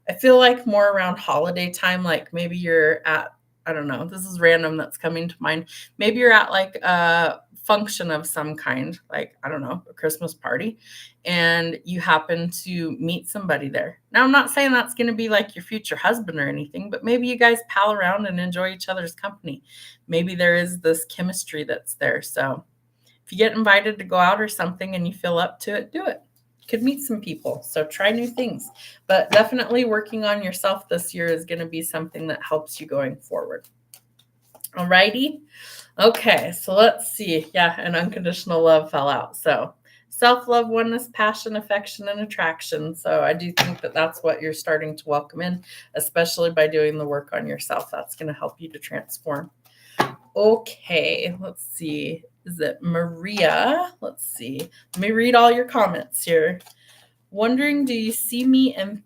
I feel like more around holiday time, like maybe you're at, I don't know, this is random that's coming to mind. Maybe you're at like a function of some kind, like, I don't know, a Christmas party, and you happen to meet somebody there. Now, I'm not saying that's going to be like your future husband or anything, but maybe you guys pal around and enjoy each other's company. Maybe there is this chemistry that's there. So if you get invited to go out or something and you feel up to it, do it. Could meet some people. So try new things. But definitely working on yourself this year is going to be something that helps you going forward. All righty. Okay, so let's see. Yeah, and unconditional love fell out. So self-love, oneness, passion, affection, and attraction. So I do think that that's what you're starting to welcome in, especially by doing the work on yourself. That's going to help you to transform. Okay, let's see. Is it Maria? Let's see. Let me read all your comments here. Wondering, do you see me and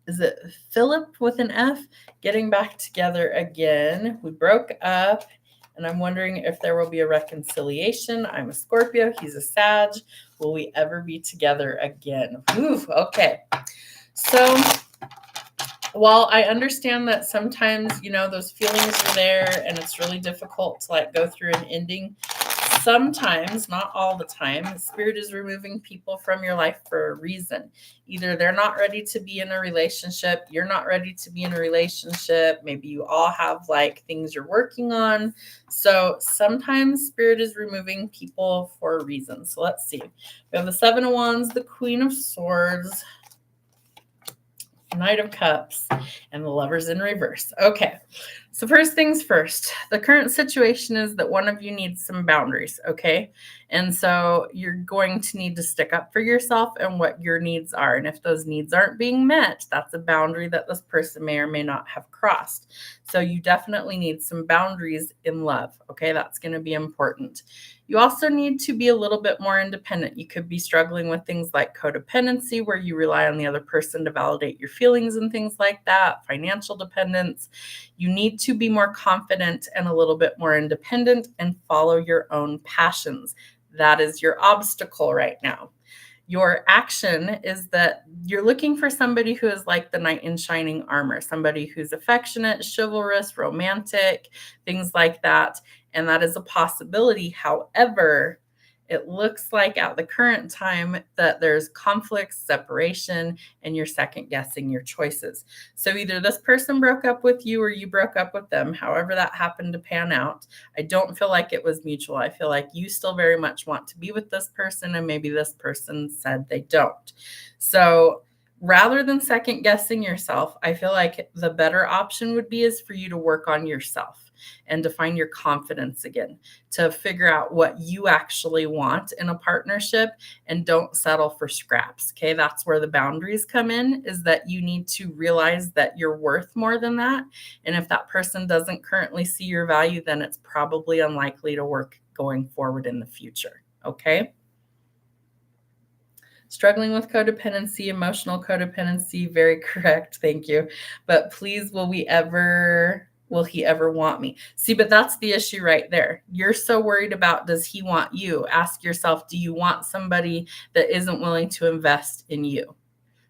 is it Philip with an F getting back together again? We broke up and I'm wondering if there will be a reconciliation. I'm a Scorpio. He's a Sag. Will we ever be together again? Ooh, okay. So while I understand that sometimes, you know, those feelings are there and it's really difficult to like go through an ending, sometimes, not all the time, Spirit is removing people from your life for a reason. Either they're not ready to be in a relationship, you're not ready to be in a relationship, maybe you all have like things you're working on. So sometimes Spirit is removing people for a reason. So let's see. We have the Seven of Wands, the Queen of Swords, Knight of Cups, and the Lovers in reverse. Okay, so first things first, the current situation is that one of you needs some boundaries, okay? And so you're going to need to stick up for yourself and what your needs are. And if those needs aren't being met, that's a boundary that this person may or may not have crossed. So you definitely need some boundaries in love, okay? That's going to be important. You also need to be a little bit more independent. You could be struggling with things like codependency, where you rely on the other person to validate your feelings and things like that, financial dependence. You need to be more confident and a little bit more independent and follow your own passions. That is your obstacle right now. Your action is that you're looking for somebody who is like the knight in shining armor, somebody who's affectionate, chivalrous, romantic, things like that. And that is a possibility. However, it looks like at the current time that there's conflict, separation, and you're second guessing your choices. So either this person broke up with you or you broke up with them, however that happened to pan out. I don't feel like it was mutual. I feel like you still very much want to be with this person, and maybe this person said they don't. So rather than second guessing yourself, I feel like the better option would be is for you to work on yourself and to find your confidence again, to figure out what you actually want in a partnership, and don't settle for scraps. Okay. That's where the boundaries come in, is that you need to realize that you're worth more than that. And if that person doesn't currently see your value, then it's probably unlikely to work going forward in the future. Okay. Struggling with codependency, emotional codependency, very correct. Thank you. But please, will he ever want me? See, but that's the issue right there. You're so worried about, does he want you? Ask yourself, do you want somebody that isn't willing to invest in you?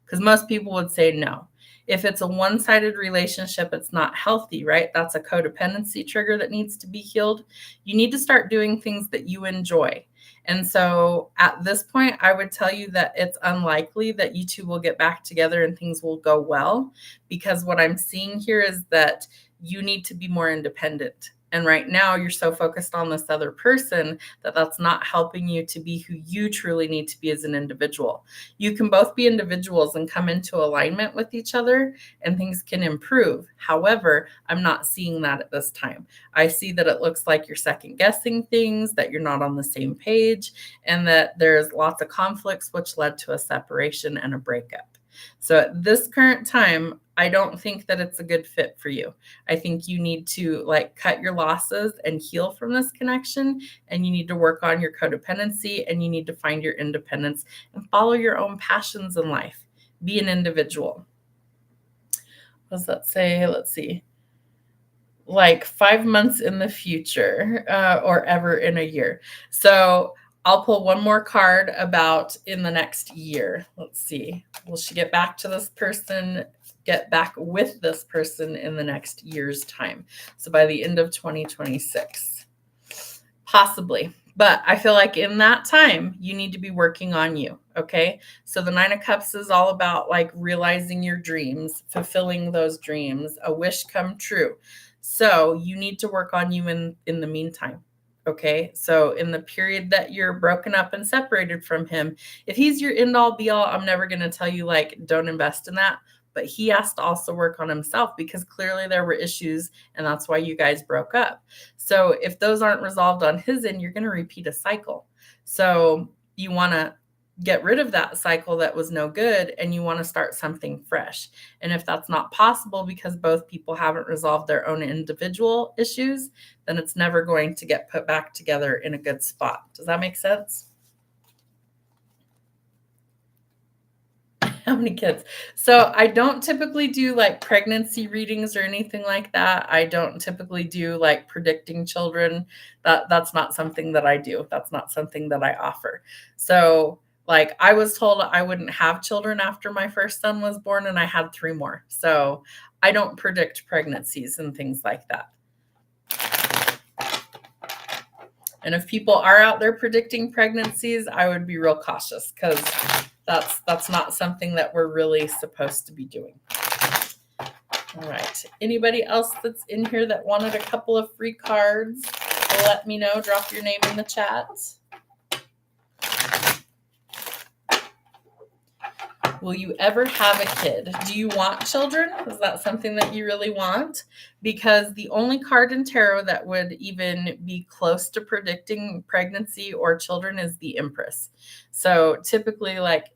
Because most people would say no. If it's a one-sided relationship, it's not healthy, right? That's a codependency trigger that needs to be healed. You need to start doing things that you enjoy. And so at this point, I would tell you that it's unlikely that you two will get back together and things will go well, because what I'm seeing here is that you need to be more independent. And right now you're so focused on this other person that that's not helping you to be who you truly need to be as an individual. You can both be individuals and come into alignment with each other, and things can improve. However, I'm not seeing that at this time. I see that it looks like you're second guessing things, that you're not on the same page, and that there's lots of conflicts, which led to a separation and a breakup. So at this current time, I don't think that it's a good fit for you. I think you need to cut your losses and heal from this connection, and you need to work on your codependency, and you need to find your independence and follow your own passions in life. Be an individual. What does that say? Let's see. 5 months in the future, or ever in a year. So I'll pull one more card about in the next year. Let's see. Will she get back to this person, get back with this person in the next year's time? So by the end of 2026, possibly. But I feel like in that time, you need to be working on you. Okay. So the Nine of Cups is all about realizing your dreams, fulfilling those dreams, a wish come true. So you need to work on you in the meantime. Okay. So in the period that you're broken up and separated from him, if he's your end all be all, I'm never going to tell you don't invest in that. But he has to also work on himself, because clearly there were issues, and that's why you guys broke up. So if those aren't resolved on his end, you're going to repeat a cycle. So you want to get rid of that cycle that was no good, and you want to start something fresh. And if that's not possible because both people haven't resolved their own individual issues, then it's never going to get put back together in a good spot. Does that make sense? How many kids? So I don't typically do pregnancy readings or anything like that. I don't typically do predicting children. That's not something that I do. That's not something that I offer. So I was told I wouldn't have children after my first son was born, and I had 3 more. So I don't predict pregnancies and things like that. And if people are out there predicting pregnancies, I would be real cautious, because that's not something that we're really supposed to be doing. All right. Anybody else that's in here that wanted a couple of free cards, let me know. Drop your name in the chat. Will you ever have a kid? Do you want children? Is that something that you really want? Because the only card in tarot that would even be close to predicting pregnancy or children is the Empress. So typically, like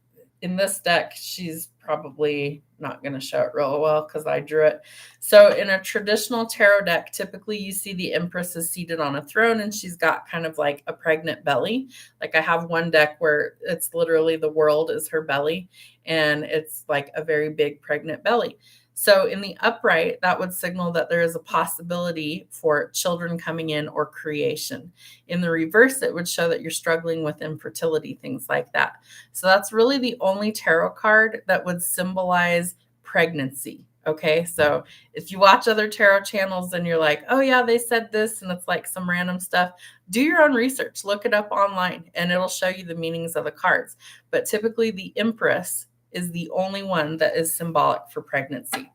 in this deck, she's probably not going to show it real well because I drew it. So in a traditional tarot deck, typically you see the Empress is seated on a throne and she's got kind of like a pregnant belly. Like I have one deck where it's literally the world is her belly and it's like a very big pregnant belly. So in the upright, that would signal that there is a possibility for children coming in or creation. In the reverse, it would show that you're struggling with infertility, things like that. So that's really the only tarot card that would symbolize pregnancy. Okay, so if you watch other tarot channels and you're like, oh yeah, they said this and it's like some random stuff, do your own research, look it up online and it'll show you the meanings of the cards. But typically the Empress is the only one that is symbolic for pregnancy.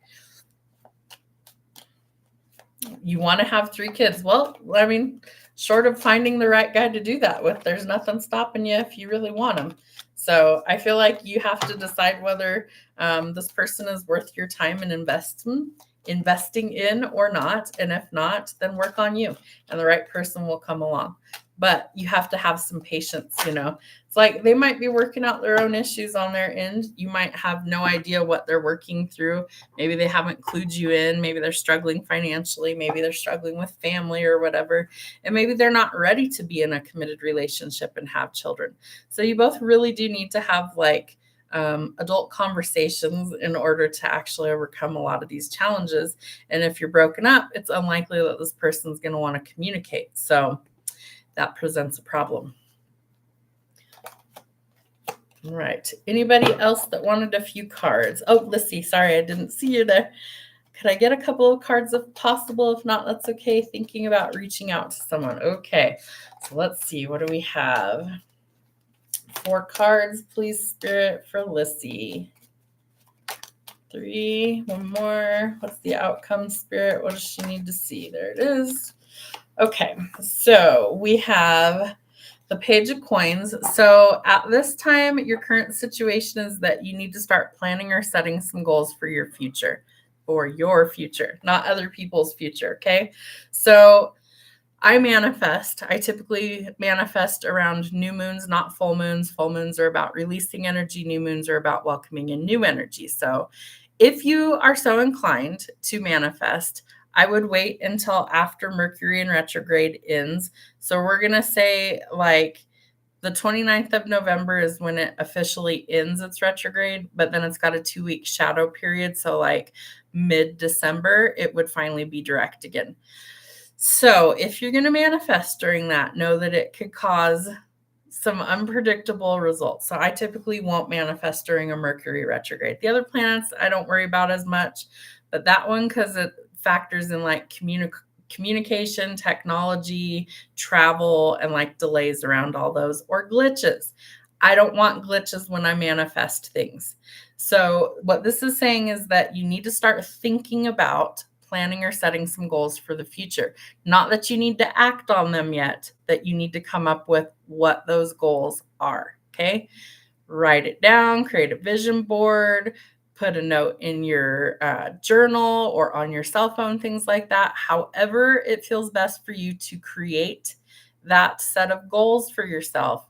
You want to have 3 kids. Well, I mean, short of finding the right guy to do that with, there's nothing stopping you if you really want them. So I feel like you have to decide whether this person is worth your time and investing in or not. And if not, then work on you and the right person will come along. But you have to have some patience, you know. It's like they might be working out their own issues on their end. You might have no idea what they're working through. Maybe they haven't clued you in. Maybe they're struggling financially. Maybe they're struggling with family or whatever. And maybe they're not ready to be in a committed relationship and have children. So you both really do need to have like adult conversations in order to actually overcome a lot of these challenges. And if you're broken up, it's unlikely that this person's going to want to communicate. So that presents a problem. All right. Anybody else that wanted a few cards? Oh, Lissy, sorry, I didn't see you there. Could I get a couple of cards if possible? If not, that's okay. Thinking about reaching out to someone. Okay. So let's see. What do we have? 4 cards, please, Spirit, for Lissy. 3. One more. What's the outcome, Spirit? What does she need to see? There it is. Okay, so we have the Page of Coins. So at this time, your current situation is that you need to start planning or setting some goals for your future, not other people's future, okay? So I typically manifest around new moons, not full moons. Full moons are about releasing energy. New moons are about welcoming in new energy. So if you are so inclined to manifest, I would wait until after Mercury in retrograde ends. So we're going to say like the 29th of November is when it officially ends its retrograde, but then it's got a 2-week shadow period. So like mid-December, it would finally be direct again. So if you're going to manifest during that, know that it could cause some unpredictable results. So I typically won't manifest during a Mercury retrograde. The other planets I don't worry about as much, but that one, because it factors in like communication, technology, travel, and like delays around all those, or glitches. I don't want glitches when I manifest things. So what this is saying is that you need to start thinking about planning or setting some goals for the future. Not that you need to act on them yet, that you need to come up with what those goals are, okay? Write it down, create a vision board, put a note in your journal or on your cell phone, things like that. However it feels best for you to create that set of goals for yourself,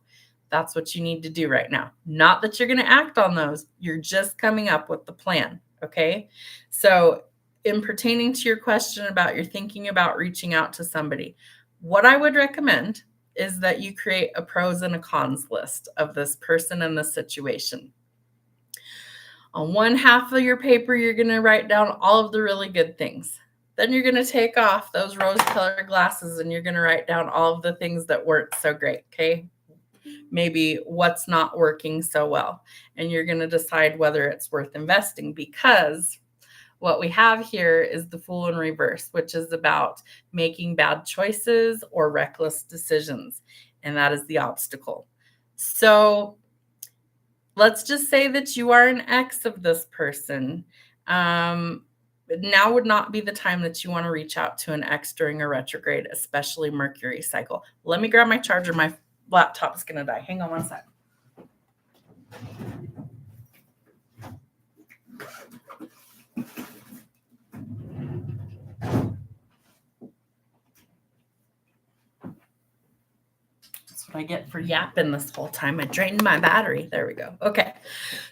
that's what you need to do right now. Not that you're going to act on those. You're just coming up with the plan, okay? So in pertaining to your question about you're thinking about reaching out to somebody, what I would recommend is that you create a pros and a cons list of this person and the situation. On one half of your paper, you're going to write down all of the really good things. Then you're going to take off those rose-colored glasses and you're going to write down all of the things that weren't so great, okay? Maybe what's not working so well. And you're going to decide whether it's worth investing, because what we have here is the Fool in reverse, which is about making bad choices or reckless decisions. And that is the obstacle. So let's just say that you are an ex of this person. Now would not be the time that you want to reach out to an ex during a retrograde, especially Mercury cycle. Let me grab my charger. My laptop's going to die. Hang on one sec. That's what I get for yapping this whole time. I drained my battery. There we go. Okay.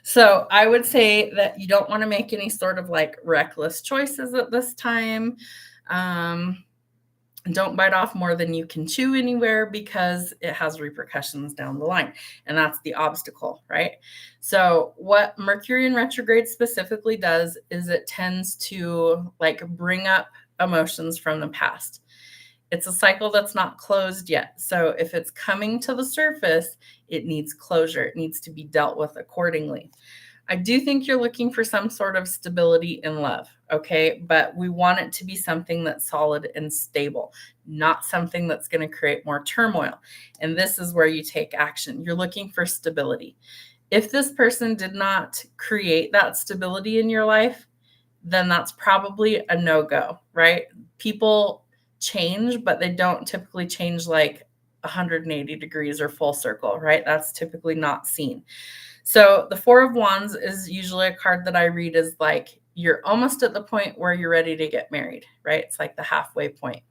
So I would say that you don't want to make any sort of like reckless choices at this time. Don't bite off more than you can chew anywhere because it has repercussions down the line. And that's the obstacle, right? So what Mercury in retrograde specifically does is it tends to like bring up emotions from the past. It's a cycle that's not closed yet. So if it's coming to the surface, it needs closure. It needs to be dealt with accordingly. I do think you're looking for some sort of stability in love, okay? But we want it to be something that's solid and stable, not something that's going to create more turmoil. And this is where you take action. You're looking for stability. If this person did not create that stability in your life, then that's probably a no-go, right? People change, but they don't typically change like 180 degrees or full circle, right? That's typically not seen. So the Four of Wands is usually a card that I read as like, you're almost at the point where you're ready to get married, right? It's like the halfway point.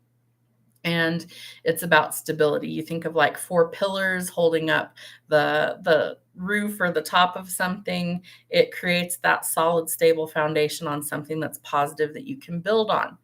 And it's about stability. You think of like four pillars holding up the roof or the top of something. It creates that solid, stable foundation on something that's positive that you can build on.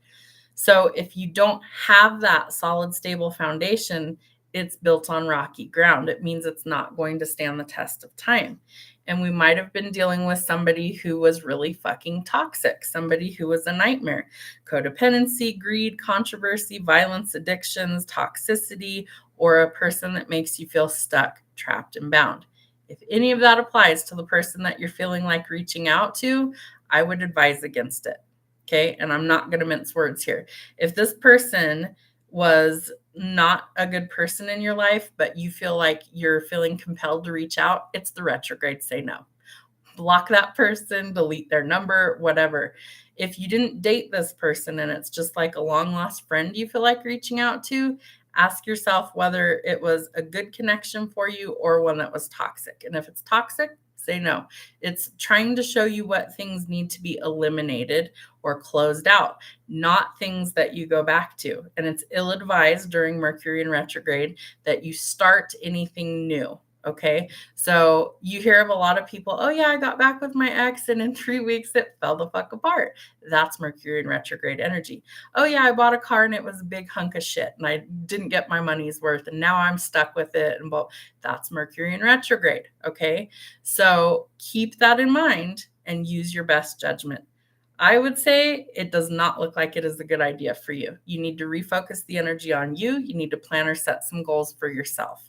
So if you don't have that solid, stable foundation, it's built on rocky ground. It means it's not going to stand the test of time. And we might have been dealing with somebody who was really fucking toxic, somebody who was a nightmare. Codependency, greed, controversy, violence, addictions, toxicity, or a person that makes you feel stuck, trapped, and bound. If any of that applies to the person that you're feeling like reaching out to, I would advise against it. Okay. And I'm not going to mince words here. If this person was not a good person in your life, but you feel like you're feeling compelled to reach out, it's the retrograde. Say no. Block that person, delete their number, whatever. If you didn't date this person and it's just like a long lost friend you feel like reaching out to, ask yourself whether it was a good connection for you or one that was toxic. And if it's toxic, say no. It's trying to show you what things need to be eliminated or closed out, not things that you go back to. And it's ill-advised during Mercury in retrograde that you start anything new. Okay. So you hear of a lot of people, oh yeah, I got back with my ex and in 3 weeks it fell the fuck apart. That's Mercury in retrograde energy. Oh yeah, I bought a car and it was a big hunk of shit and I didn't get my money's worth and now I'm stuck with it. And that's Mercury in retrograde. Okay. So keep that in mind and use your best judgment. I would say it does not look like it is a good idea for you. You need to refocus the energy on you. You need to plan or set some goals for yourself.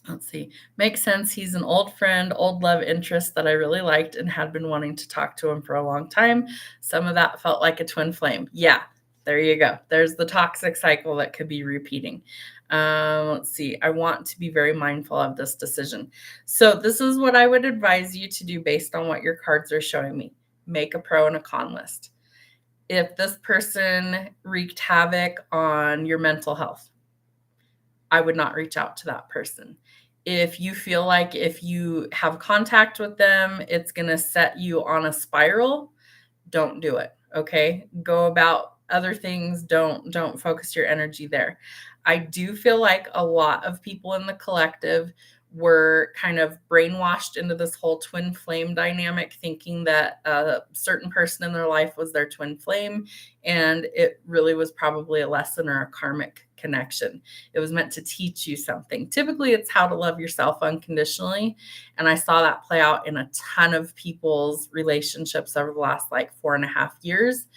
Let's see. Makes sense. He's an old friend, old love interest that I really liked and had been wanting to talk to him for a long time. Some of that felt like a twin flame. Yeah, there you go. There's the toxic cycle that could be repeating. Let's see. I want to be very mindful of this decision. So this is what I would advise you to do based on what your cards are showing me. Make a pro and a con list. If this person wreaked havoc on your mental health, I would not reach out to that person. If you feel like if you have contact with them, it's going to set you on a spiral, don't do it. Okay. Go about other things. Don't focus your energy there. I do feel like a lot of people in the collective were kind of brainwashed into this whole twin flame dynamic, thinking that a certain person in their life was their twin flame. And it really was probably a lesson or a karmic connection. It was meant to teach you something. Typically, it's how to love yourself unconditionally. And I saw that play out in a ton of people's relationships over the last like 4.5 years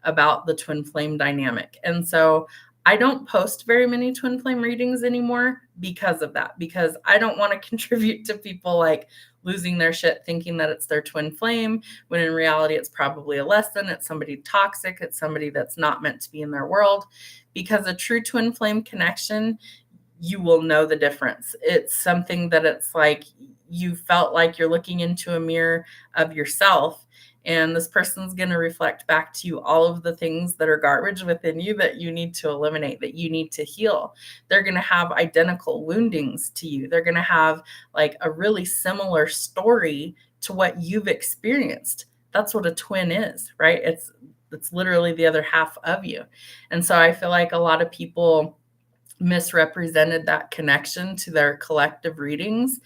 about the twin flame dynamic. And so I don't post very many twin flame readings anymore because of that, because I don't want to contribute to people like losing their shit thinking that it's their twin flame, when in reality, it's probably a lesson. It's somebody toxic. It's somebody that's not meant to be in their world, because a true twin flame connection, you will know the difference. It's something that it's like you felt like you're looking into a mirror of yourself. And this person's going to reflect back to you all of the things that are garbage within you that you need to eliminate, that you need to heal. They're going to have identical woundings to you. They're going to have like a really similar story to what you've experienced. That's what a twin is, right? It's literally the other half of you. And so I feel like a lot of people misrepresented that connection to their collective readings.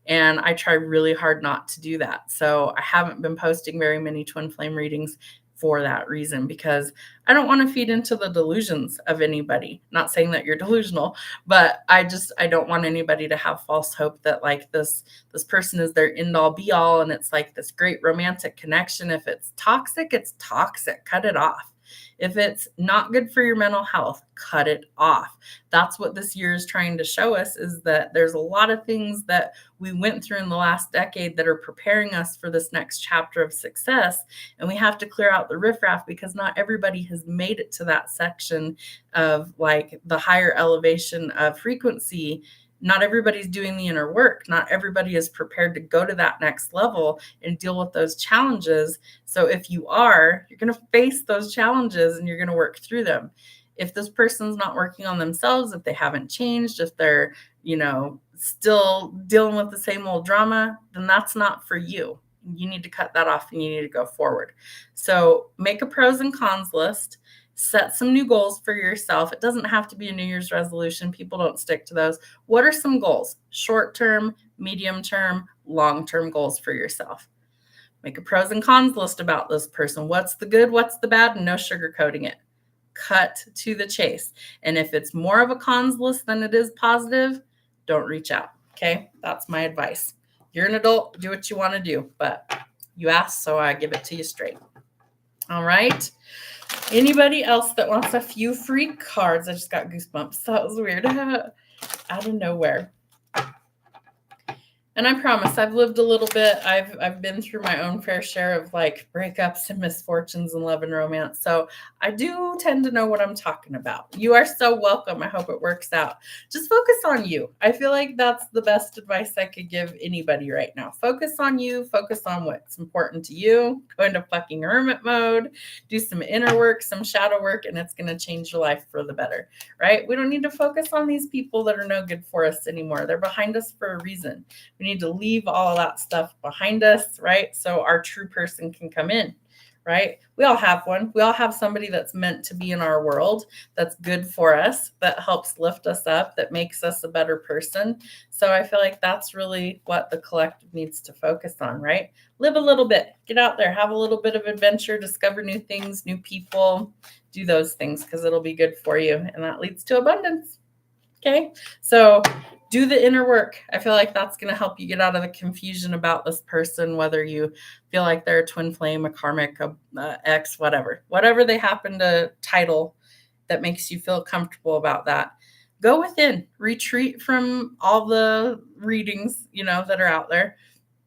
And I try really hard not to do that. So I haven't been posting very many twin flame readings for that reason, because I don't want to feed into the delusions of anybody. Not saying that you're delusional, but I don't want anybody to have false hope that like this person is their end all be all and it's like this great romantic connection. If it's toxic, it's toxic. Cut it off. If it's not good for your mental health, cut it off. That's what this year is trying to show us, is that there's a lot of things that we went through in the last decade that are preparing us for this next chapter of success. And we have to clear out the riffraff, because not everybody has made it to that section of like the higher elevation of frequency. Not everybody's doing the inner work. Not everybody is prepared to go to that next level and deal with those challenges. So if you are, you're going to face those challenges and you're going to work through them. If this person's not working on themselves, if they haven't changed, if they're, still dealing with the same old drama, then that's not for you. You need to cut that off and you need to go forward. So make a pros and cons list. Set some new goals for yourself. It doesn't have to be a New Year's resolution. People don't stick to those. What are some goals? Short-term, medium-term, long-term goals for yourself. Make a pros and cons list about this person. What's the good? What's the bad? And no sugarcoating it. Cut to the chase. And if it's more of a cons list than it is positive, don't reach out. Okay? That's my advice. You're an adult. Do what you want to do. But you asked, so I give it to you straight. All right. Anybody else that wants a few free cards? I just got goosebumps. That was weird. Out of nowhere. And I promise I've lived a little bit. I've been through my own fair share of like breakups and misfortunes in love and romance. So I do tend to know what I'm talking about. You are so welcome. I hope it works out. Just focus on you. I feel like that's the best advice I could give anybody right now. Focus on you. Focus on what's important to you. Go into fucking hermit mode. Do some inner work, some shadow work, and it's going to change your life for the better, right? We don't need to focus on these people that are no good for us anymore. They're behind us for a reason. We need to leave all of that stuff behind us, right? So our true person can come in, right? We all have one. We all have somebody that's meant to be in our world, that's good for us, that helps lift us up, that makes us a better person. So I feel like that's really what the collective needs to focus on, right? Live a little bit, get out there, have a little bit of adventure, discover new things, new people, do those things, because it'll be good for you. And that leads to abundance. Okay. So do the inner work. I feel like that's going to help you get out of the confusion about this person, whether you feel like they're a twin flame, a karmic, a ex, whatever they happen to title that makes you feel comfortable about that. Go within, retreat from all the readings, that are out there,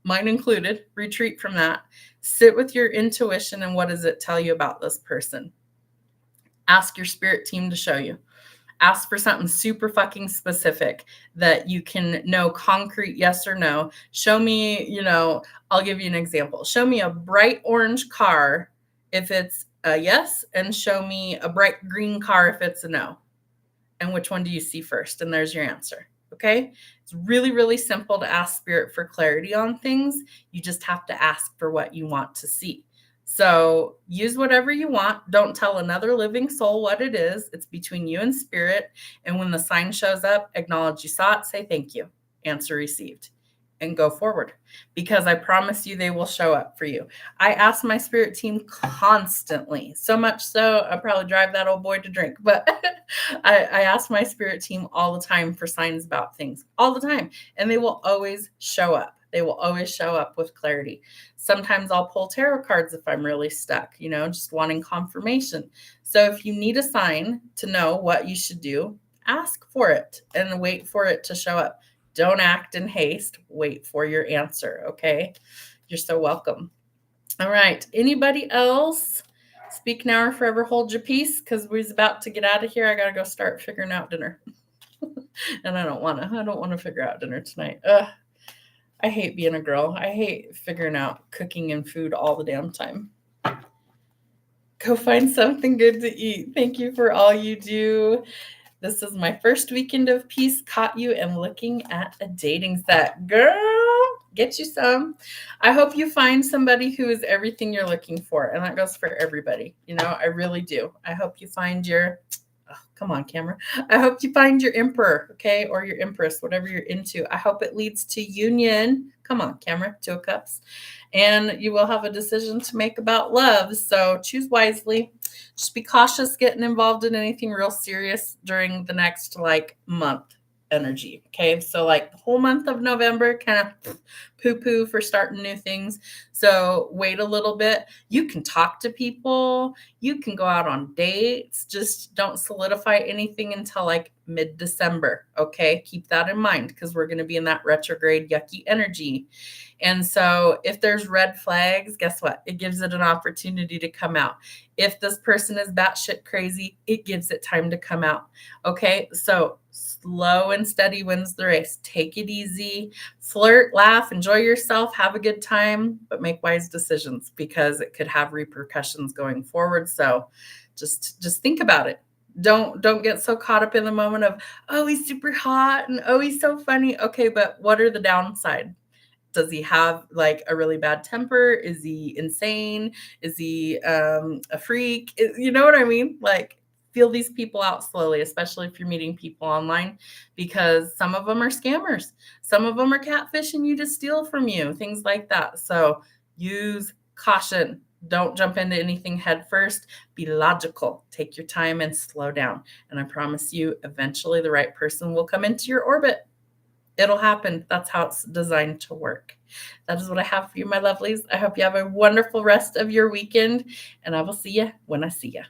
mine included. Retreat from that. Sit with your intuition and what does it tell you about this person? Ask your spirit team to show you. Ask for something super fucking specific that you can know concrete yes or no. Show me, I'll give you an example. Show me a bright orange car if it's a yes, and show me a bright green car if it's a no. And which one do you see first? And there's your answer. Okay? It's really, really simple to ask spirit for clarity on things. You just have to ask for what you want to see. So use whatever you want. Don't tell another living soul what it is. It's between you and spirit. And when the sign shows up, acknowledge you saw it, say thank you, answer received, and go forward. Because I promise you they will show up for you. I ask my spirit team constantly, so much so I'll probably drive that old boy to drink. But I ask my spirit team all the time for signs about things, all the time. And they will always show up. They will always show up with clarity. Sometimes I'll pull tarot cards if I'm really stuck, just wanting confirmation. So if you need a sign to know what you should do, ask for it and wait for it to show up. Don't act in haste. Wait for your answer, okay? You're so welcome. All right. Anybody else? Speak now or forever hold your peace, because we're about to get out of here. I got to go start figuring out dinner. And I don't want to figure out dinner tonight. I hate being a girl. I hate figuring out cooking and food all the damn time. Go find something good to eat. Thank you for all you do. This is my first weekend of peace. Caught you and looking at a dating set. Girl, Get you some. I hope you find somebody who is everything you're looking for. And that goes for everybody. You know, I really do. I hope you find your, oh, come on, camera. I hope you find your emperor, okay? Or your empress, whatever you're into. I hope it leads to union. Come on, camera, 2 of Cups. And you will have a decision to make about love. So choose wisely. Just be cautious getting involved in anything real serious during the next like month energy. Okay. So like the whole month of November, kind of poo-poo for starting new things. So wait a little bit. You can talk to people. You can go out on dates. Just don't solidify anything until like mid-December. Okay. Keep that in mind because we're going to be in that retrograde yucky energy. And so if there's red flags, guess what? It gives it an opportunity to come out. If this person is batshit crazy, it gives it time to come out. Okay. So slow and steady wins the race. Take it easy, flirt, laugh, enjoy yourself, have a good time, but make wise decisions because it could have repercussions going forward. So just think about it. Don't get so caught up in the moment of, oh, he's super hot and oh, he's so funny. Okay, but what are the downside? Does he have like a really bad temper? Is he insane? Is he a freak? You know what I mean? Like feel these people out slowly, especially if you're meeting people online, because some of them are scammers. Some of them are catfishing you to steal from you, things like that. So use caution. Don't jump into anything head first. Be logical. Take your time and slow down. And I promise you, eventually the right person will come into your orbit. It'll happen. That's how it's designed to work. That is what I have for you, my lovelies. I hope you have a wonderful rest of your weekend, and I will see you when I see you.